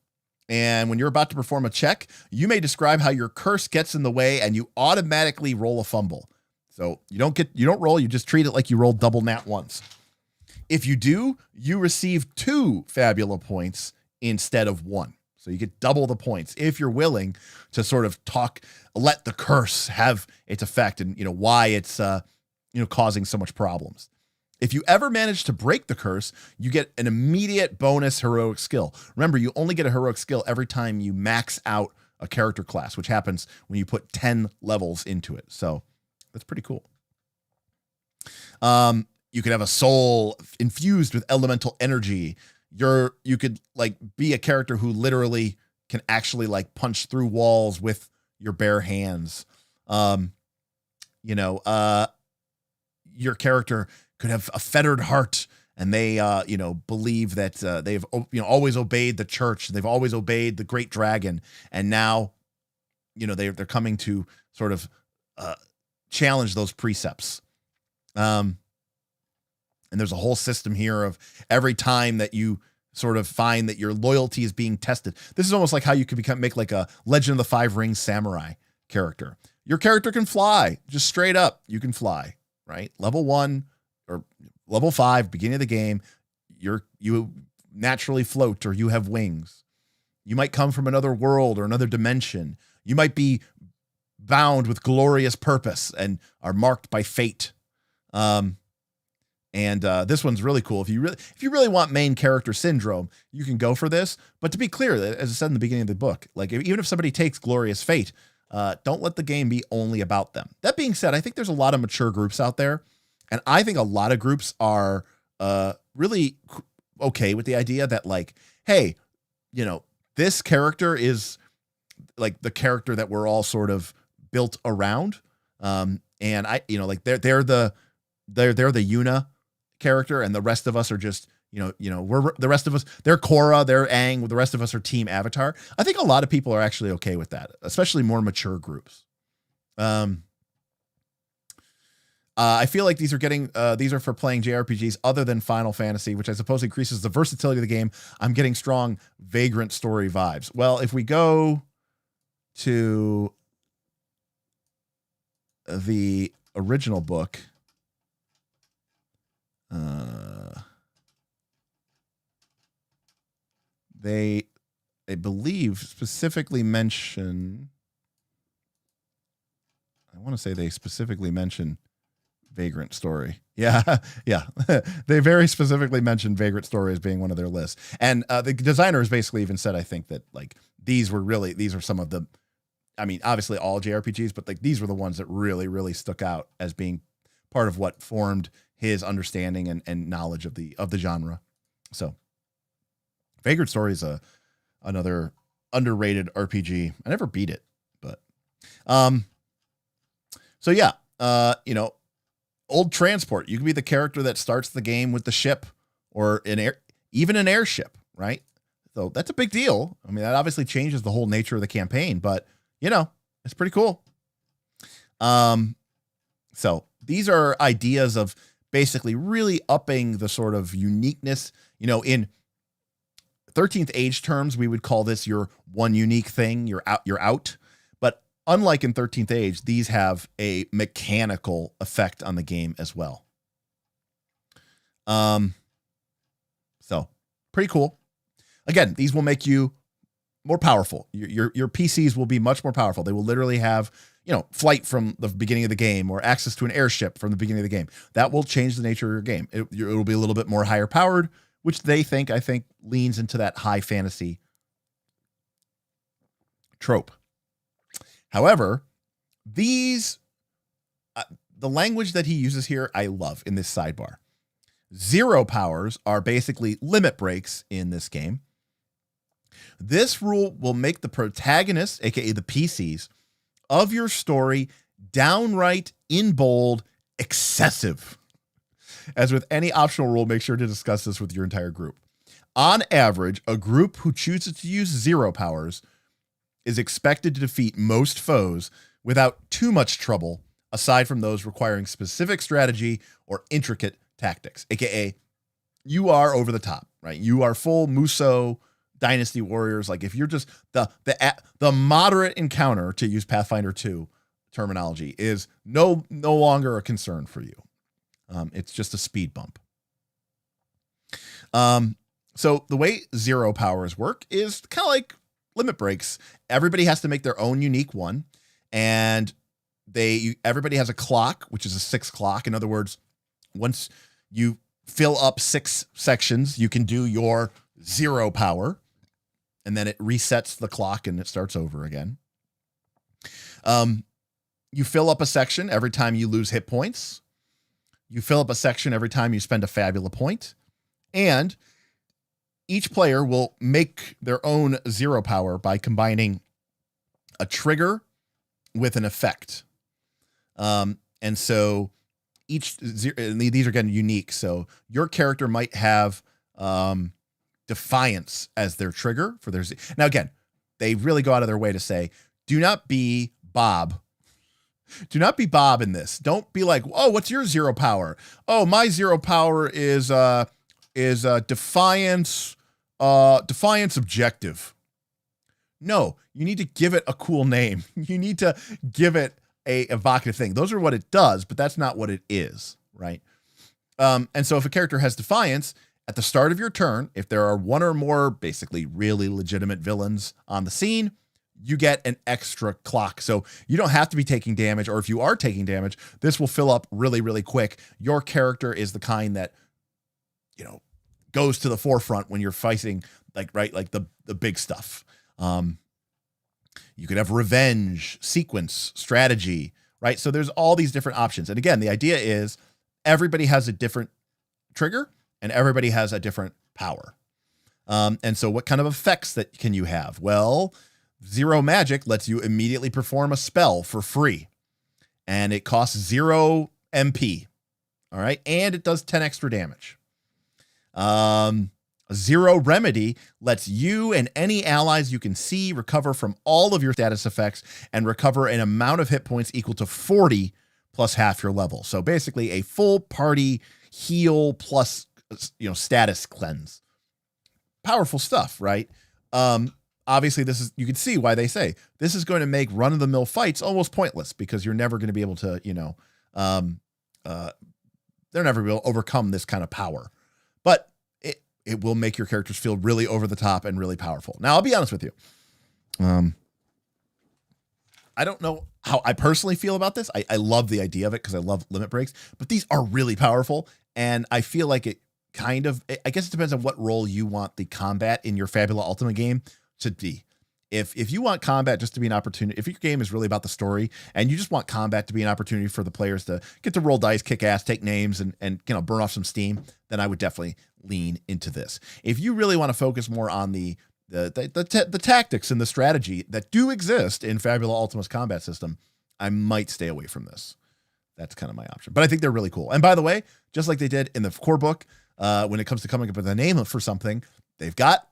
And when you're about to perform a check, you may describe how your curse gets in the way and you automatically roll a fumble. So you don't roll, you just treat it like you rolled double nat once. If you do, you receive 2 Fabula points instead of 1. So you get double the points if you're willing to sort of let the curse have its effect and, why it's, causing so much problems. If you ever manage to break the curse, you get an immediate bonus heroic skill. Remember, you only get a heroic skill every time you max out a character class, which happens when you put 10 levels into it. So that's pretty cool. You could have a soul infused with elemental energy. You could like be a character who literally can actually like punch through walls with your bare hands. Your character could have a fettered heart, and they, believe that they've, always obeyed the church. They've always obeyed the great dragon, and now, they're coming to sort of challenge those precepts. And there's a whole system here of every time that you sort of find that your loyalty is being tested. This is almost like how you could make like a Legend of the Five Rings samurai character. Your character can fly, just straight up. You can fly, right? Level 1 or level 5, beginning of the game, you naturally float, or you have wings. You might come from another world or another dimension. You might be bound with glorious purpose and are marked by fate. This one's really cool. If you really want main character syndrome, you can go for this. But to be clear, as I said in the beginning of the book, like even if somebody takes glorious fate, don't let the game be only about them. That being said, I think there's a lot of mature groups out there. And I think a lot of groups are really okay with the idea that like, hey, this character is like the character that we're all sort of built around. And I, like they're the Yuna character, and the rest of us are just, we're the rest of us, they're Korra, they're Aang, the rest of us are Team Avatar. I think a lot of people are actually okay with that, especially more mature groups. I feel like these are for playing JRPGs other than Final Fantasy, which I suppose increases the versatility of the game. I'm getting strong Vagrant story vibes. Well, if we go to the original book, I believe specifically mention, I want to say they specifically mention Vagrant story. Yeah. Yeah. They very specifically mentioned Vagrant story as being one of their lists. And the designer has basically even said, I think that like these are some of the, I mean, obviously all JRPGs, but like these were the ones that really, really stuck out as being part of what formed his understanding and knowledge of the genre. So Vagrant Story is another underrated RPG. I never beat it, but so yeah, old transport. You can be the character that starts the game with the ship or even an airship, right? So that's a big deal. I mean, that obviously changes the whole nature of the campaign, but it's pretty cool. So these are ideas of basically really upping the sort of uniqueness, in 13th Age terms, we would call this your one unique thing. You're out. But unlike in 13th Age, these have a mechanical effect on the game as well. So pretty cool. Again, these will make you more powerful. Your PCs will be much more powerful. They will literally have, flight from the beginning of the game or access to an airship from the beginning of the game. That will change the nature of your game. It'll be a little bit more higher powered, which I think leans into that high fantasy trope. However, the language that he uses here, I love in this sidebar. 0 powers are basically limit breaks in this game. This rule will make the protagonists, aka the PCs, of your story downright in bold excessive. As with any optional rule, make sure to discuss this with your entire group. On average, a group who chooses to use 0 powers is expected to defeat most foes without too much trouble, aside from those requiring specific strategy or intricate tactics, aka you are over the top, right? You are full Muso Dynasty Warriors. Like if you're just the moderate encounter, to use Pathfinder 2 terminology, is no longer a concern for you. It's just a speed bump. So the way 0 powers work is kind of like limit breaks. Everybody has to make their own unique one, and everybody has a clock, which is a 6 clock. In other words, once you fill up 6 sections, you can do your 0 power, and then it resets the clock and it starts over again. You fill up a section every time you lose hit points. You fill up a section every time you spend a Fabula point. And each player will make their own 0 power by combining a trigger with an effect. And so these are again unique. So your character might have Defiance as their trigger for their Now again, they really go out of their way to say, do not be Bob. Do not be Bob in this. Don't be like, oh, what's your 0 power? Oh, my 0 power is Defiance Objective. No, you need to give it a cool name. You need to give it a evocative thing. Those are what it does, but that's not what it is, right? And so if a character has Defiance, at the start of your turn, if there are one or more basically really legitimate villains on the scene, you get an extra clock. So you don't have to be taking damage, or if you are taking damage, this will fill up really, really quick. Your character is the kind that, goes to the forefront when you're fighting, like the big stuff. You could have revenge, sequence, strategy, right? So there's all these different options. And again, the idea is everybody has a different trigger and everybody has a different power. And so what kind of effects that can you have? Well, 0 magic lets you immediately perform a spell for free, and it costs 0 MP. All right. And it does 10 extra damage. 0 remedy lets you and any allies you can see recover from all of your status effects and recover an amount of hit points equal to 40 plus half your level. So basically a full party heal plus, status cleanse. Powerful stuff, right? Obviously you can see why they say this is going to make run of the mill fights almost pointless, because you're never going to be able to, they're never going to overcome this kind of power, but it will make your characters feel really over the top and really powerful. Now, I'll be honest with you. I don't know how I personally feel about this. I love the idea of it because I love limit breaks, but these are really powerful. And I feel like I guess it depends on what role you want the combat in your Fabula Ultima game to be. If you want combat just to be an opportunity, if your game is really about the story and you just want combat to be an opportunity for the players to get to roll dice, kick ass, take names, and burn off some steam, then I would definitely lean into this. If you really want to focus more on the tactics and the strategy that do exist in Fabula Ultima's combat system, I might stay away from this. That's kind of my option. But I think they're really cool. And by the way, just like they did in the core book, when it comes to coming up with a name for something, they've got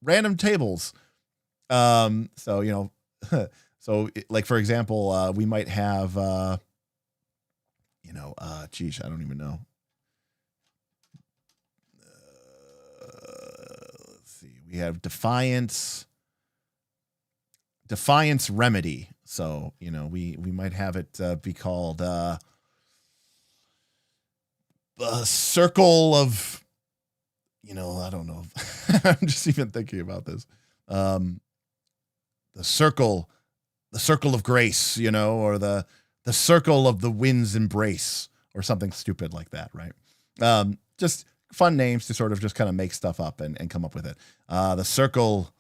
random tables. So like, for example, we might have, geez, I don't even know. Let's see. We have Defiance Remedy. So, we might have it be called Circle of, I don't know. I'm just even thinking about this. The circle of grace, or the circle of the wind's embrace, or something stupid like that, right? Just fun names to sort of just kind of make stuff up and come up with it. The circle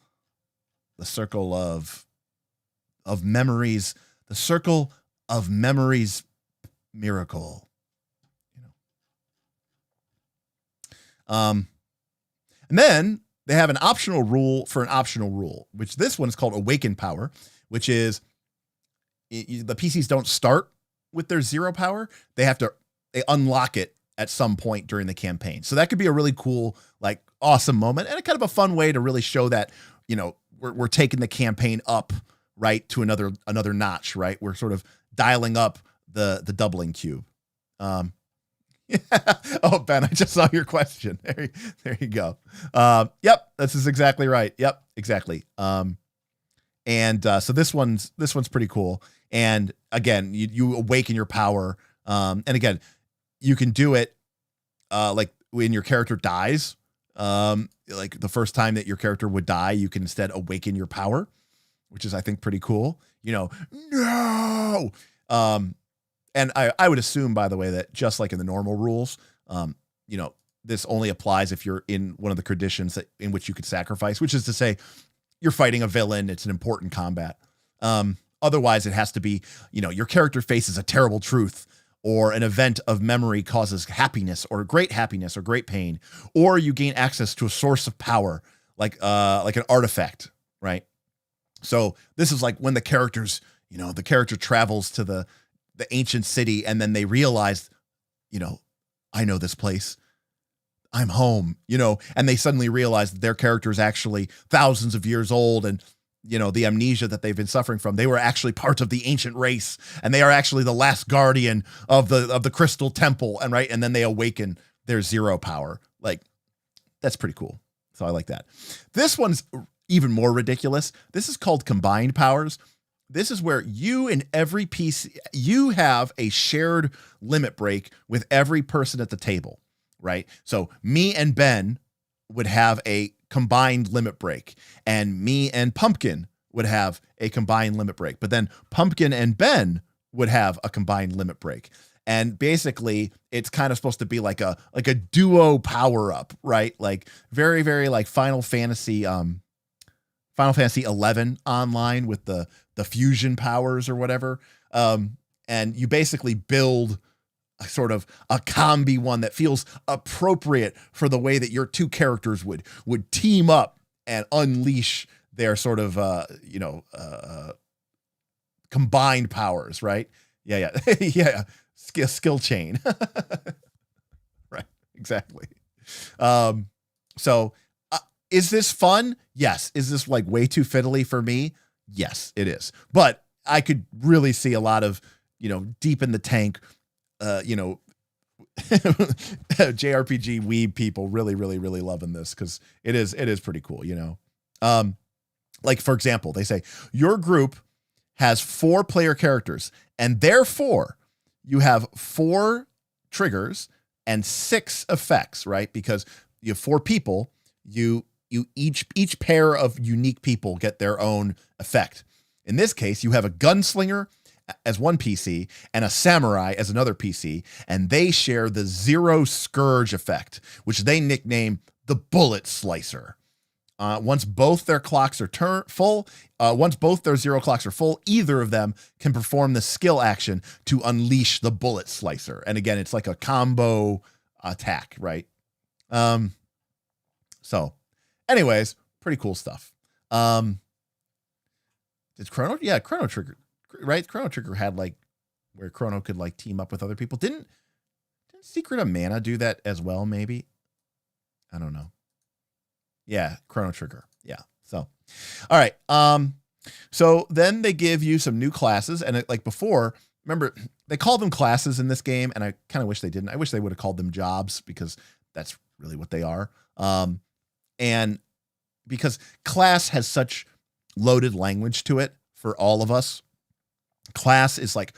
of memories, the circle of memories miracle. And then they have an optional rule for an optional rule, which this one is called Awaken Power, which is the PCs don't start with their 0 power. They unlock it at some point during the campaign. So that could be a really cool, like, awesome moment, and a kind of a fun way to really show that, we're taking the campaign up, right, to another notch, right? We're sort of dialing up the doubling cube. Oh, Ben, I just saw your question. There you go. Yep, this is exactly right. Yep, exactly. So this one's pretty cool. And again, you awaken your power. And again, you can do it like when your character dies. Like the first time that your character would die, you can instead awaken your power, which is, I think, pretty cool. No. And I would assume, by the way, that just like in the normal rules, this only applies if you're in one of the conditions in which you could sacrifice, which is to say you're fighting a villain. It's an important combat. Otherwise, it has to be, your character faces a terrible truth, or an event of memory causes happiness or great pain, or you gain access to a source of power, like an artifact, right? So this is like when the character travels to the ancient city, and then they realize, I know this place. I'm home, and they suddenly realize that their character is actually thousands of years old, and, the amnesia that they've been suffering from, they were actually part of the ancient race, and they are actually the last guardian of the crystal temple, and right. And then they awaken their 0 power. Like, that's pretty cool. So I like that. This one's even more ridiculous. This is called combined powers. This is where you and every PC, you have a shared limit break with every person at the table, right? So me and Ben would have a combined limit break, and me and Pumpkin would have a combined limit break. But then Pumpkin and Ben would have a combined limit break. And basically, it's kind of supposed to be like a duo power up, right? Like very, very like Final Fantasy 11 online with the fusion powers or whatever. And you basically build a sort of a combi one that feels appropriate for the way that your two characters would team up and unleash their sort of, combined powers, right? Yeah. Yeah. Skill chain. Right. Exactly. So is this fun? Yes. Is this like way too fiddly for me? Yes, it is. But I could really see a lot of, deep in the tank, JRPG weeb people really, really, really loving this, because it is pretty cool, Like, for example, they say your group has 4 player characters, and therefore you have 4 triggers and 6 effects, right? Because you have 4 people, each pair of unique people get their own effect. In this case, you have a gunslinger as one PC and a samurai as another PC, and they share the Zero Scourge effect, which they nickname the Bullet Slicer. Once both their clocks are full, once both their 0 clocks are full, either of them can perform the skill action to unleash the bullet slicer. And again, it's like a combo attack, right? So anyways, pretty cool stuff. Did Chrono? Yeah, Chrono Trigger, right? Chrono Trigger had like where Chrono could like team up with other people. Didn't Secret of Mana do that as well? Maybe. I don't know. Yeah, Chrono Trigger. Yeah. So, all right. So then they give you some new classes, and like before, remember they call them classes in this game, and I kind of wish they didn't. I wish they would have called them jobs because that's really what they are. And because class has such loaded language to it for all of us, class is like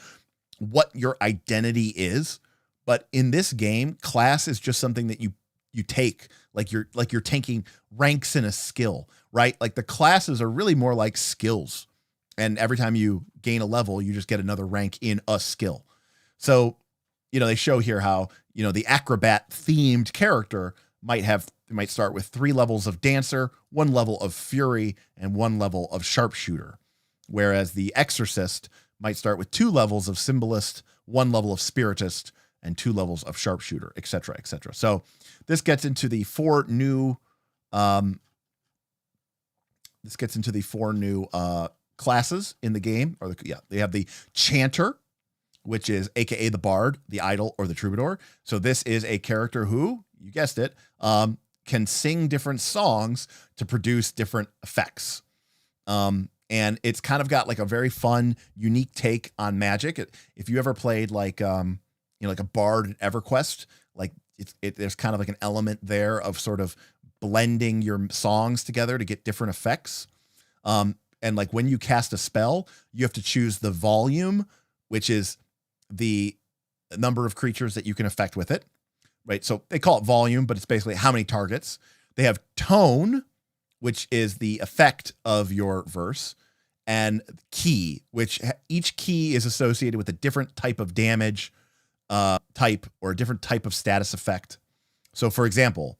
what your identity is. But in this game, class is just something that you take, like you're taking ranks in a skill, right? Like the classes are really more like skills. And every time you gain a level, you just get another rank in a skill. So, they show here how, the acrobat themed character might start with 3 levels of dancer, 1 level of fury, and 1 level of sharpshooter. Whereas the exorcist might start with 2 levels of symbolist, 1 level of spiritist, and 2 levels of sharpshooter, etc., etc. So this gets into the 4 new classes in the game. They have the chanter, which is AKA the bard, the idol, or the troubadour. So this is a character who, you guessed it, can sing different songs to produce different effects. And it's kind of got like a very fun, unique take on magic. If you ever played like a bard in EverQuest, like there's kind of like an element there of sort of blending your songs together to get different effects. And like when you cast a spell, you have to choose the volume, which is the number of creatures that you can affect with it, right? So they call it volume, but it's basically how many targets. They have tone, which is the effect of your verse, and key, which each key is associated with a different type of damage type or a different type of status effect. So for example,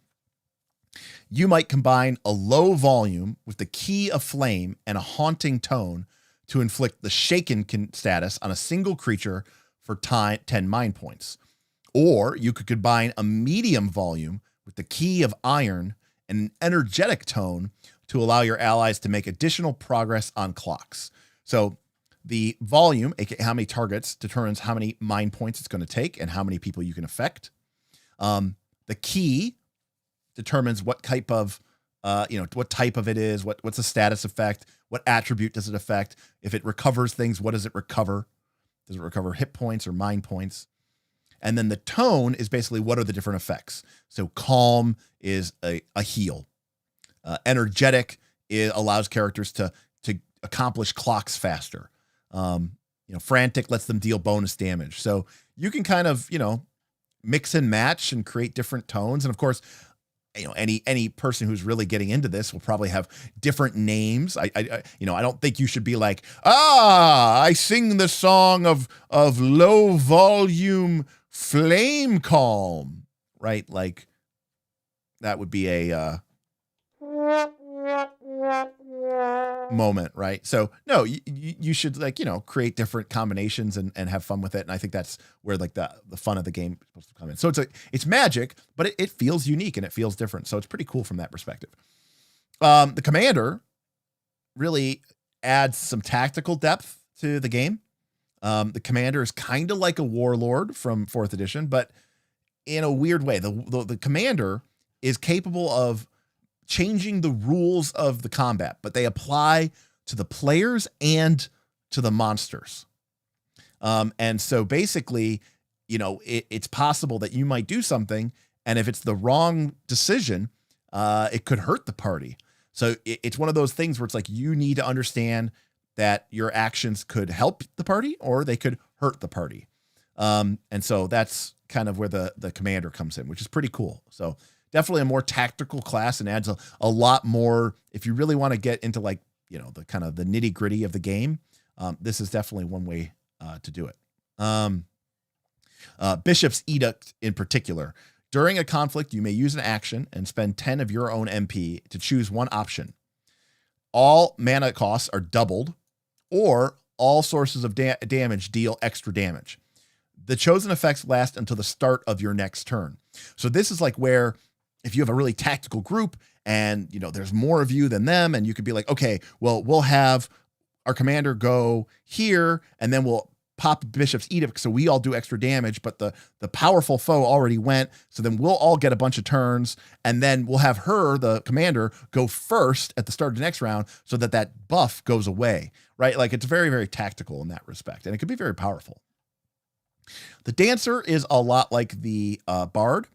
you might combine a low volume with the key of flame and a haunting tone to inflict the shaken status on a single creature for 10 mind points. Or you could combine a medium volume with the key of iron and an energetic tone to allow your allies to make additional progress on clocks. So the volume, aka how many targets, determines how many mind points it's going to take and how many people you can affect. The key determines what type of, what type of it is, what's the status effect, what attribute does it affect? If it recovers things, what does it recover? Does it recover hit points or mind points? And then the tone is basically what are the different effects. So calm is a heal. Energetic allows characters to accomplish clocks faster. Frantic lets them deal bonus damage. So you can kind of, mix and match and create different tones. And of course, any person who's really getting into this will probably have different names. I don't think you should be like, I sing the song of low volume flame calm, right? Like that would be a moment, right? So no, you should create different combinations and have fun with it. And I think that's where like the fun of the game is supposed to come in. So it's magic, but it feels unique and it feels different. So it's pretty cool from that perspective. The commander really adds some tactical depth to the game. The commander is kind of like a warlord from 4th edition, but in a weird way. The commander is capable of changing the rules of the combat, but they apply to the players and to the monsters. And so basically, it's possible that you might do something, and if it's the wrong decision, it could hurt the party. So it's one of those things where it's like you need to understand that your actions could help the party or they could hurt the party. And so that's kind of where the commander comes in, which is pretty cool. So definitely a more tactical class and adds a lot more. If you really want to get into like, the kind of the nitty gritty of the game, this is definitely one way to do it. Bishop's Edict in particular During a conflict, you may use an action and spend 10 of your own MP to choose one option. All mana costs are doubled, or all sources of damage deal extra damage. The chosen effects last until the start of your next turn. So this is like where if you have a really tactical group and, you know, there's more of you than them, and you could be like, okay, well, we'll have our commander go here, and then we'll pop Bishop's Edict, so we all do extra damage, but the powerful foe already went, so then we'll all get a bunch of turns, and then we'll have her, the commander, go first at the start of the next round so that that buff goes away, right? Like, it's very, very tactical in that respect, and it could be very powerful. The Dancer is a lot like the Bard,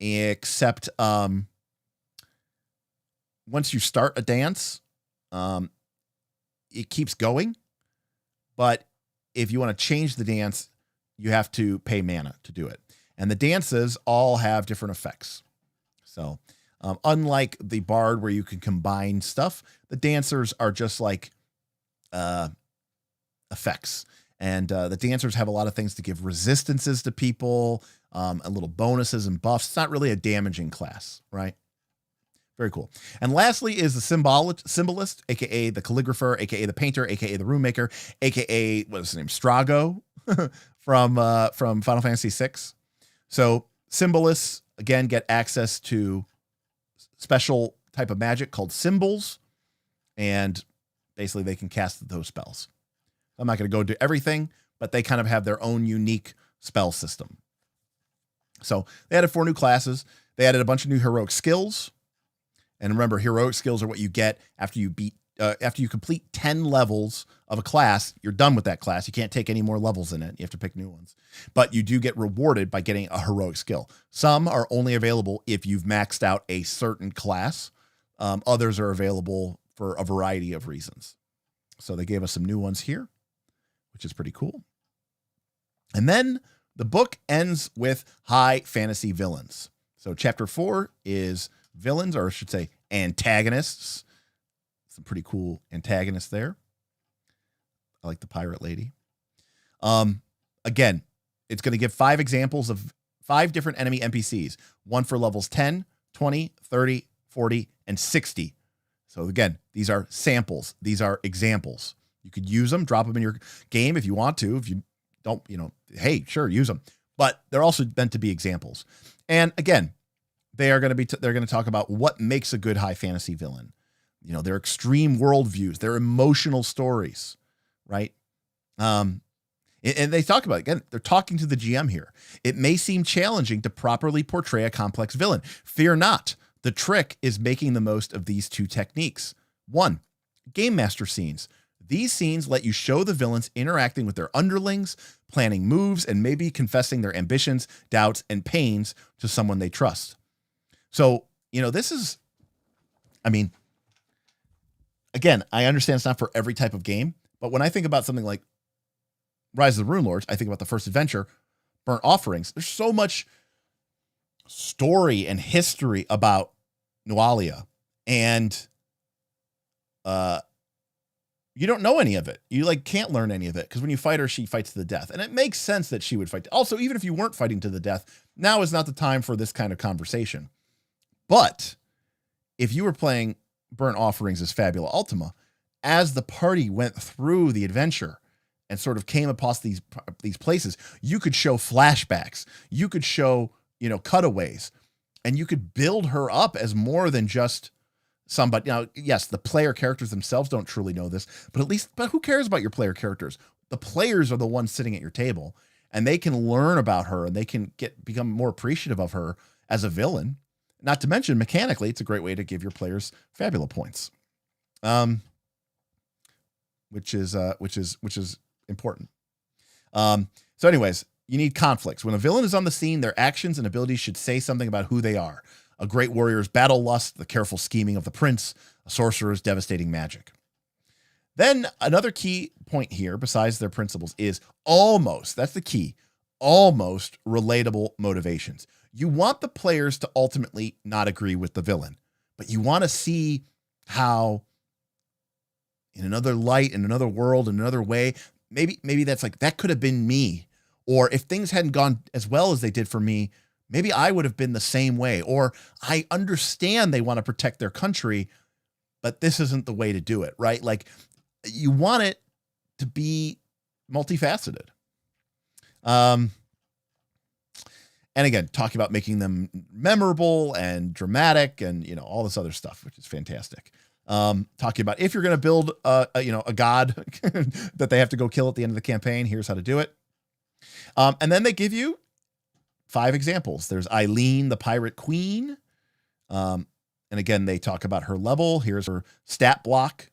except once you start a dance, it keeps going. But if you want to change the dance, you have to pay mana to do it. And the dances all have different effects. So unlike the Bard where you can combine stuff, the dancers are just like effects. And the dancers have a lot of things to give resistances to people, a little bonuses and buffs. It's not really a damaging class, right? Very cool. And lastly is the symbolist, aka the calligrapher, aka the painter, aka the rune maker, aka what is his name, Strago from Final Fantasy VI. So symbolists again get access to special type of magic called symbols, and basically they can cast those spells. I'm not going to go do everything, but they kind of have their own unique spell system. So they added 4 new classes. They added a bunch of new heroic skills. And remember, heroic skills are what you get after you complete 10 levels of a class. You're done with that class. You can't take any more levels in it. You have to pick new ones. But you do get rewarded by getting a heroic skill. Some are only available if you've maxed out a certain class. Others are available for a variety of reasons. So they gave us some new ones here, which is pretty cool. And then the book ends with high fantasy villains. So chapter 4 is villains, or I should say antagonists. Some pretty cool antagonists there. I like the pirate lady. Again, it's going to give 5 examples of 5 different enemy NPCs. One for levels 10, 20, 30, 40, and 60. So again, these are samples. These are examples. You could use them, drop them in your game if you want to. If you don't, hey, sure, use them. But they're also meant to be examples. And again, they're going to talk about what makes a good high fantasy villain. Their extreme worldviews, their emotional stories, right? And they talk about, again, they're talking to the GM here. It may seem challenging to properly portray a complex villain. Fear not. The trick is making the most of these 2 techniques. 1, game master scenes. These scenes let you show the villains interacting with their underlings, planning moves, and maybe confessing their ambitions, doubts, and pains to someone they trust. So, this is, again, I understand it's not for every type of game, but when I think about something like Rise of the Rune Lords, I think about the first adventure, Burnt Offerings. There's so much story and history about Nualia, and you don't know any of it. You can't learn any of it, because when you fight her, she fights to the death, and it makes sense that she would fight. Also, even if you weren't fighting to the death, now is not the time for this kind of conversation. But if you were playing Burnt Offerings as Fabula Ultima, as the party went through the adventure and sort of came upon these places, you could show flashbacks, you could show, cutaways, and you could build her up as more than just somebody. Now, yes, the player characters themselves don't truly know this, but who cares about your player characters? The players are the ones sitting at your table, and they can learn about her, and they can become more appreciative of her as a villain. Not to mention, mechanically, it's a great way to give your players Fabula points, which is important. So anyways, you need conflicts. When a villain is on the scene, their actions and abilities should say something about who they are. A great warrior's battle lust, the careful scheming of the prince, a sorcerer's devastating magic. Then another key point here, besides their principles, is that's the key, almost relatable motivations. You want the players to ultimately not agree with the villain, but you want to see how, in another light, in another world, in another way, maybe that's that could have been me, Or if things hadn't gone as well as they did for me, maybe I would have been the same way. Or I understand they want to protect their country, but this isn't the way to do it, right? Like, you want it to be multifaceted. And again, talking about making them memorable and dramatic and, all this other stuff, which is fantastic. Talking about if you're going to build a god that they have to go kill at the end of the campaign, here's how to do it. And then they give you 5 examples. There's Eileen, the pirate queen. And again, they talk about her level. Here's her stat block.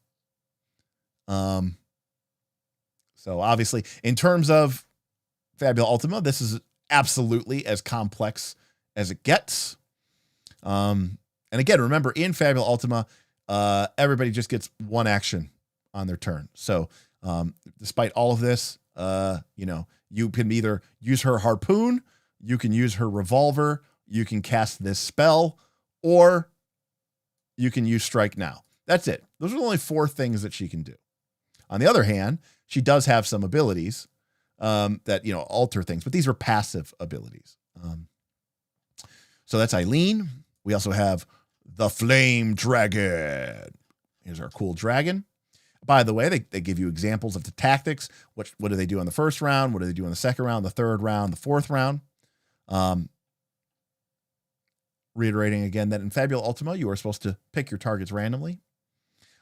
So obviously, in terms of Fabula Ultima, this is absolutely as complex as it gets. And again, remember, in Fabula Ultima, everybody just gets one action on their turn. So despite all of this, you can either use her harpoon, you can use her revolver, you can cast this spell, or you can use strike now. That's it. Those are the only 4 things that she can do. On the other hand, she does have some abilities that, alter things, but these are passive abilities. So that's Eileen. We also have the Flame Dragon. Here's our cool dragon. By the way, they give you examples of the tactics. What do they do on the first round? What do they do on the second round, the third round, the fourth round? Reiterating again that in Fabula Ultima, you are supposed to pick your targets randomly.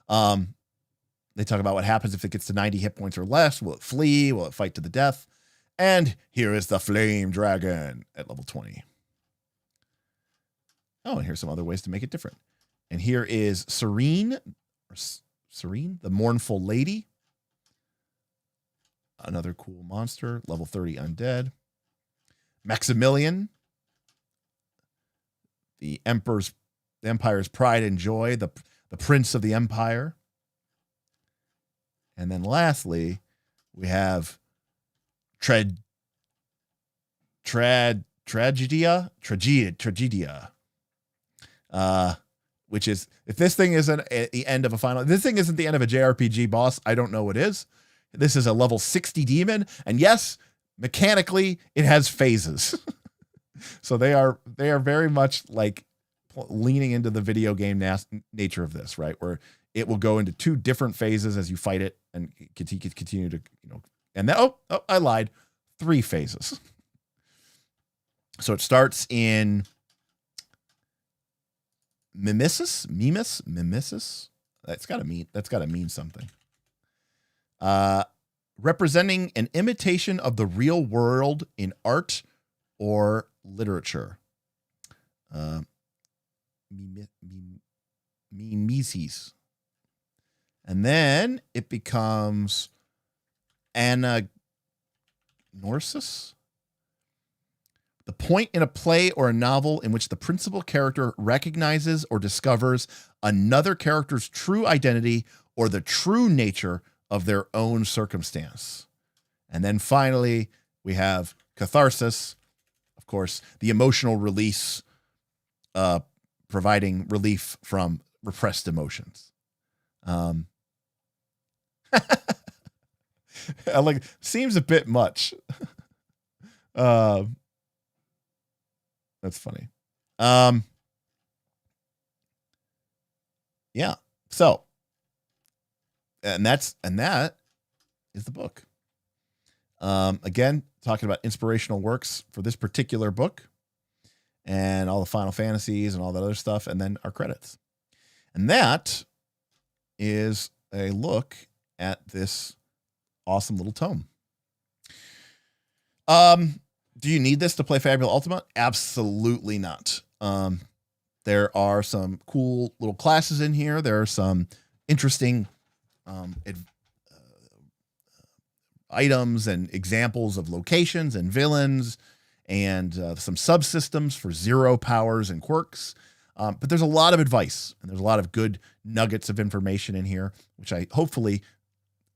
They talk about what happens if it gets to 90 hit points or less. Will it flee? Will it fight to the death? And here is the Flame Dragon at level 20. Oh, and here's some other ways to make it different. And here is Serene, the Mournful Lady. Another cool monster, level 30 undead. Maximilian, the Empire's pride and joy, the Prince of the Empire. And then lastly, we have Tragedia, which is, if this thing isn't at the end of a final, this thing isn't the end of a JRPG boss, I don't know what is. This is a level 60 demon, and yes, mechanically, it has phases. So they are very much like leaning into the video game nature of this, right? Where it will go into 2 different phases as you fight it and continue to, and then, I lied, 3 phases. So it starts in Mimesis. That's gotta mean something. Representing an imitation of the real world in art or literature. Mimesis. And then it becomes Anagnorisis. The point in a play or a novel in which the principal character recognizes or discovers another character's true identity or the true nature of their own circumstance. And then finally, we have Catharsis, of course, the emotional release, providing relief from repressed emotions. Seems a bit much. That's funny. Yeah. So, and that is the book. Again, talking about inspirational works for this particular book and all the Final Fantasies and all that other stuff, and then our credits. And that is a look at this awesome little tome. Do you need this to play Fabula Ultima? Absolutely not. There are some cool little classes in here. There are some interesting items and examples of locations and villains and some subsystems for 0 powers and quirks. But there's a lot of advice and there's a lot of good nuggets of information in here, which I hopefully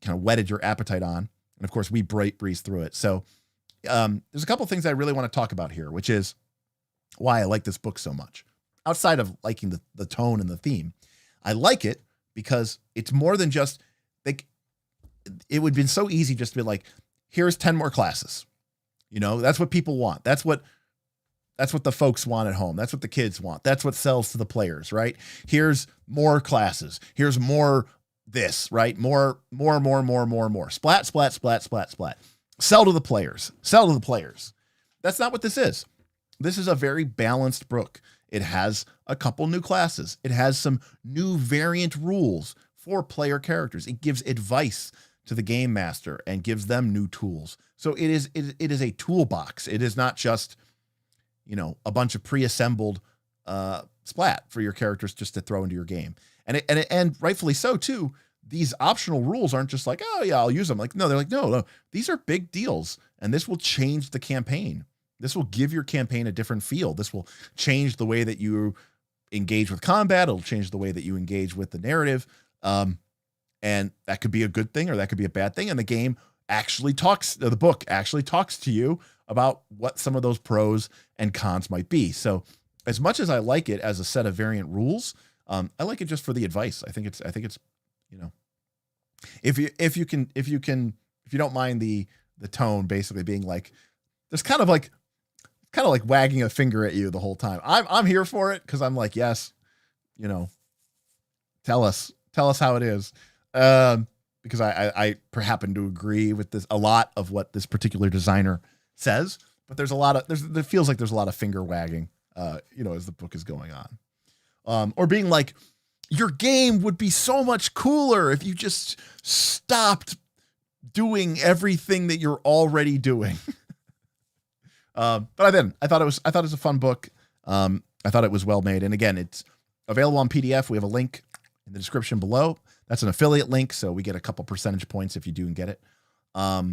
kind of whetted your appetite on. And of course, we breeze through it. So there's a couple of things I really want to talk about here, which is why I like this book so much. Outside of liking the tone and the theme, I like it because it's more than just like, it would have been so easy just to be like, here's 10 more classes. You know, that's what people want. That's what the folks want at home. That's what the kids want. That's what sells to the players, right? Here's more classes. Here's more this, right? More. Splat, splat, splat, splat, splat. Sell to the players. Sell to the players. That's not what this is. This is a very balanced book. It has a couple new classes. It has some new variant rules for player characters. It gives advice to the game master and gives them new tools. So it is a toolbox. It is not just, you know, a bunch of pre-assembled splat for your characters just to throw into your game. And rightfully so too. These optional rules aren't just like, oh yeah, I'll use them. Like, no, they're like, no, these are big deals, and this will change the campaign. This will give your campaign a different feel. This will change the way that you engage with combat. It'll change the way that you engage with the narrative. And that could be a good thing or that could be a bad thing. And the game actually the book actually talks to you about what some of those pros and cons might be. So as much as I like it as a set of variant rules, I like it just for the advice. I think it's, you know, if you don't mind the tone basically being like, there's kind of like wagging a finger at you the whole time. I'm here for it. Cause I'm like, yes, you know, tell us how it is. Because I happen to agree with this, a lot of what this particular designer says, but there feels like there's a lot of finger wagging, you know, as the book is going on, or being like, your game would be so much cooler if you just stopped doing everything that you're already doing. But I didn't. I thought it was a fun book. I thought it was well made. And again, it's available on PDF. We have a link in the description below. That's an affiliate link, so we get a couple percentage points if you do and get it. Or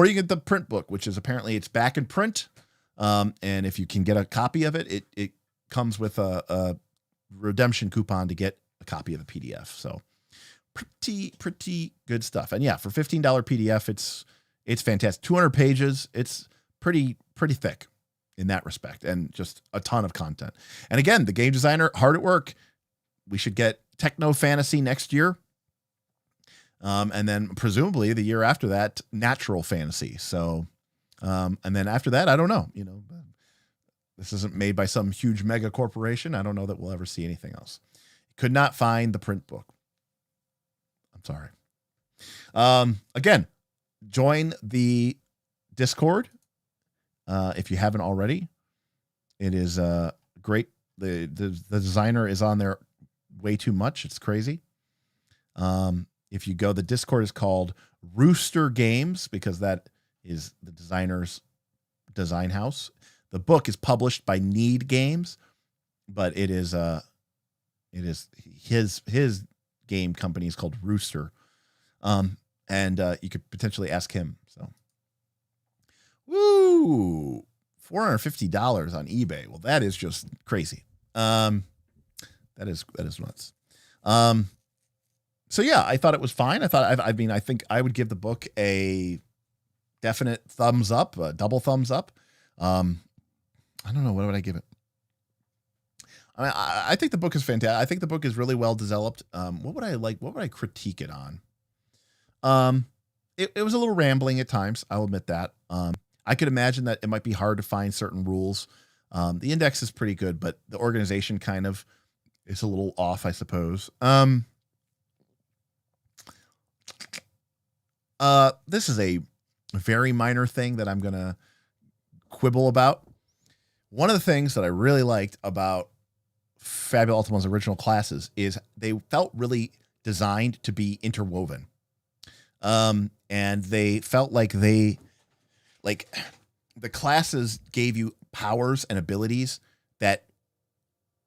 you get the print book, which is apparently it's back in print. And if you can get a copy of it, it comes with a redemption coupon to get a copy of the PDF. So pretty good stuff. And yeah, for $15 PDF, it's fantastic. 200 pages. It's pretty thick in that respect, and just a ton of content. And again, the game designer hard at work. We should get techno fantasy next year. And then presumably the year after that, natural fantasy. So, and then after that, I don't know, you know, this isn't made by some huge mega corporation. I don't know that we'll ever see anything else. Could not find the print book. I'm sorry. Again, join the Discord. If you haven't already, it is great. The designer is on there way too much. It's crazy. If you go, the Discord is called Rooster Games because that is the designer's design house. The book is published by Need Games, but it is his game company is called Rooster. And you could potentially ask him. So, woo, $450 on eBay. Well, that is just crazy. That is nuts. So yeah, I thought it was fine. I think I would give the book a definite thumbs up, a double thumbs up. I don't know. What would I give it? I mean, I think the book is fantastic. I think the book is really well developed. What would I critique it on? It was a little rambling at times. I'll admit that. I could imagine that it might be hard to find certain rules. The index is pretty good, but the organization kind of is a little off, I suppose. This is a very minor thing that I'm going to quibble about. One of the things that I really liked about Fabula Ultima's original classes is they felt really designed to be interwoven. And they felt like the classes gave you powers and abilities that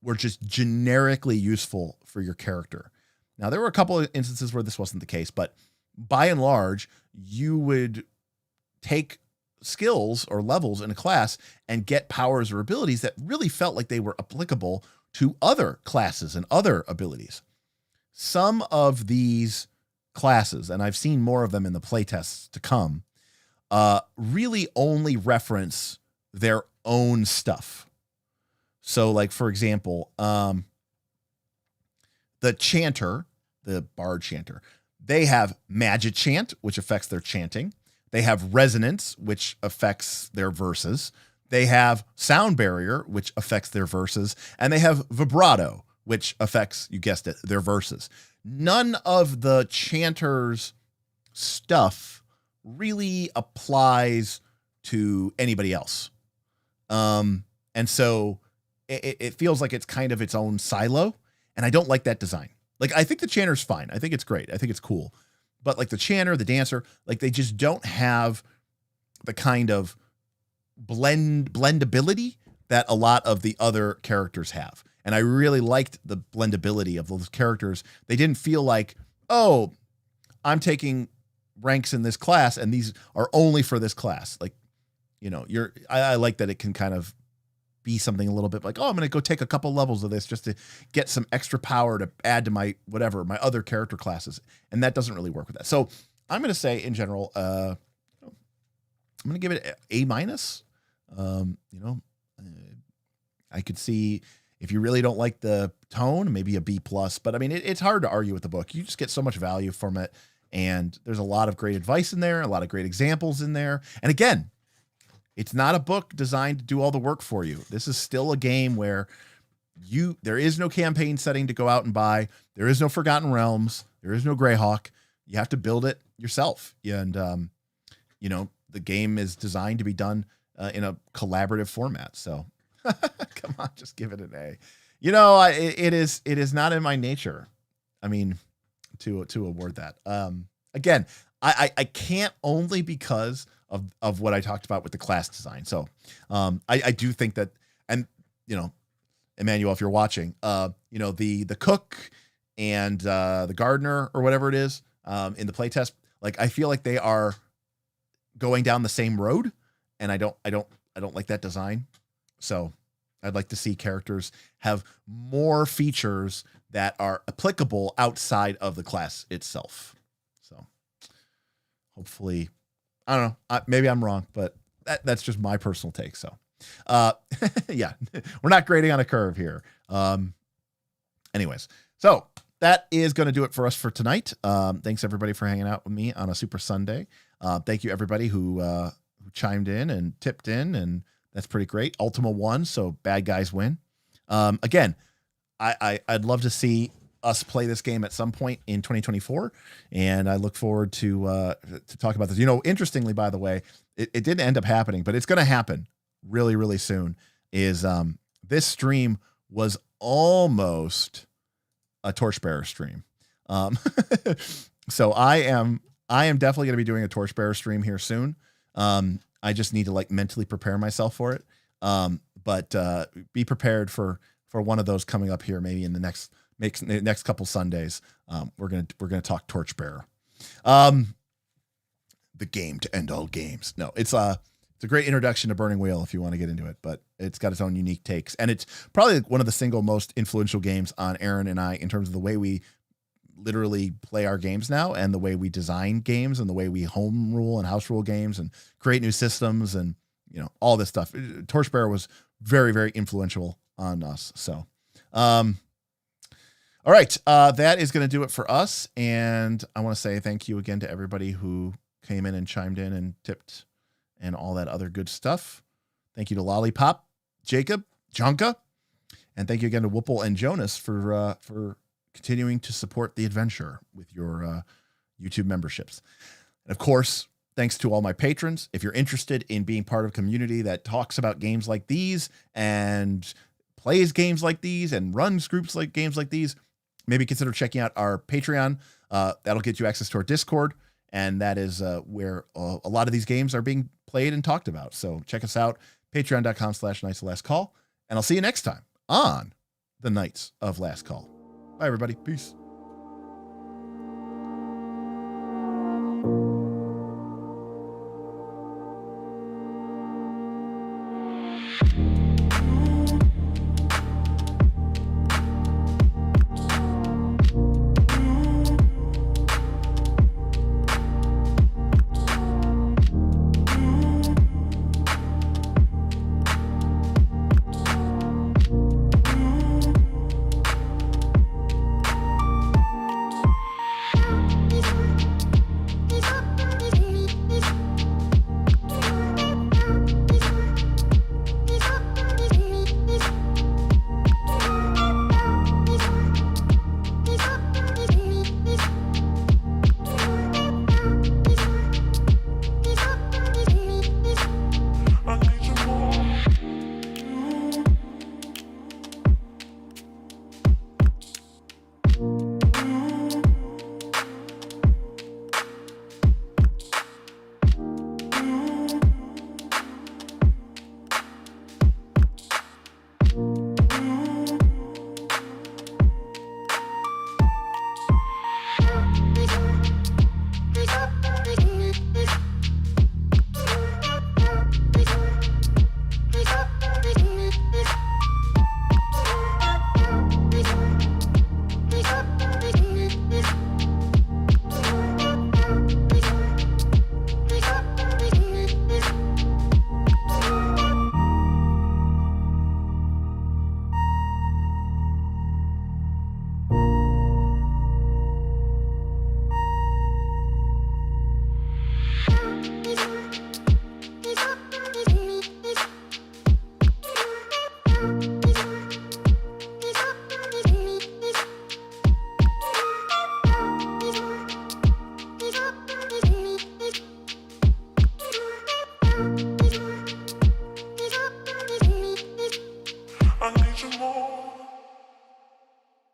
were just generically useful for your character. Now, there were a couple of instances where this wasn't the case, but by and large, you would take skills or levels in a class and get powers or abilities that really felt like they were applicable to other classes and other abilities. Some of these classes, and I've seen more of them in the playtests to come, really only reference their own stuff. So like, for example, the chanter, the bard chanter, they have magic chant, which affects their chanting. They have resonance, which affects their verses. They have sound barrier, which affects their verses. And they have vibrato, which affects, you guessed it, their verses. None of the chanters' stuff really applies to anybody else. And so it feels like it's kind of its own silo. And I don't like that design. Like, I think the chanter's fine. I think it's great. I think it's cool. But like the chanter, the dancer, like they just don't have the kind of blendability that a lot of the other characters have. And I really liked the blendability of those characters. They didn't feel like, oh, I'm taking ranks in this class and these are only for this class. Like, you know, I like that it can kind of be something a little bit like, oh, I'm going to go take a couple levels of this just to get some extra power to add to my other character classes. And that doesn't really work with that. So I'm going to say in general, I'm going to give it A-. I could see if you really don't like the tone, maybe a B+, but I mean, it's hard to argue with the book. You just get so much value from it. And there's a lot of great advice in there, a lot of great examples in there. And again, it's not a book designed to do all the work for you. This is still a game where there is no campaign setting to go out and buy. There is no Forgotten Realms. There is no Greyhawk. You have to build it yourself. And, the game is designed to be done in a collaborative format. So come on, just give it an A. It is not in my nature. I mean, to award that. Again, I can't, only because of what I talked about with the class design. So I do think that, and Emmanuel, if you're watching, the cook and the gardener or whatever it is in the playtest, like I feel like they are going down the same road, and I don't like that design. So I'd like to see characters have more features that are applicable outside of the class itself. So hopefully, I don't know, maybe I'm wrong, but that's just my personal take. So yeah, we're not grading on a curve here. Anyways, so that is going to do it for us for tonight. Thanks everybody for hanging out with me on a Super Sunday. Thank you everybody who chimed in and tipped in, and that's pretty great. Ultima won, so bad guys win. Again, I'd love to see us play this game at some point in 2024, and I look forward to talk about this. Interestingly, by the way, it didn't end up happening, but it's going to happen really, really soon. Is this stream was almost a Torchbearer stream. So I am definitely going to be doing a Torchbearer stream here soon. I just need to mentally prepare myself for it. But be prepared for one of those coming up here, maybe in the next couple Sundays. We're gonna talk Torchbearer, the game to end all games. No, it's a great introduction to Burning Wheel if you want to get into it, but it's got its own unique takes, and it's probably one of the single most influential games on Aaron and I in terms of the way we literally play our games now, and the way we design games, and the way we home rule and house rule games and create new systems, and all this stuff. Torchbearer was very, very influential on us. So all right, that is going to do it for us, and I want to say thank you again to everybody who came in and chimed in and tipped and all that other good stuff. Thank you to Lollipop, Jacob, Jonka, and thank you again to Whoople and Jonas for continuing to support the adventure with your YouTube memberships. And of course, thanks to all my patrons. If you're interested in being part of a community that talks about games like these and plays games like these and runs groups like games like these, maybe consider checking out our Patreon. That'll get you access to our Discord, and that is where a lot of these games are being played and talked about. So check us out, patreon.com/Knights of Last Call, and I'll see you next time on the Knights of Last Call. Bye, everybody. Peace.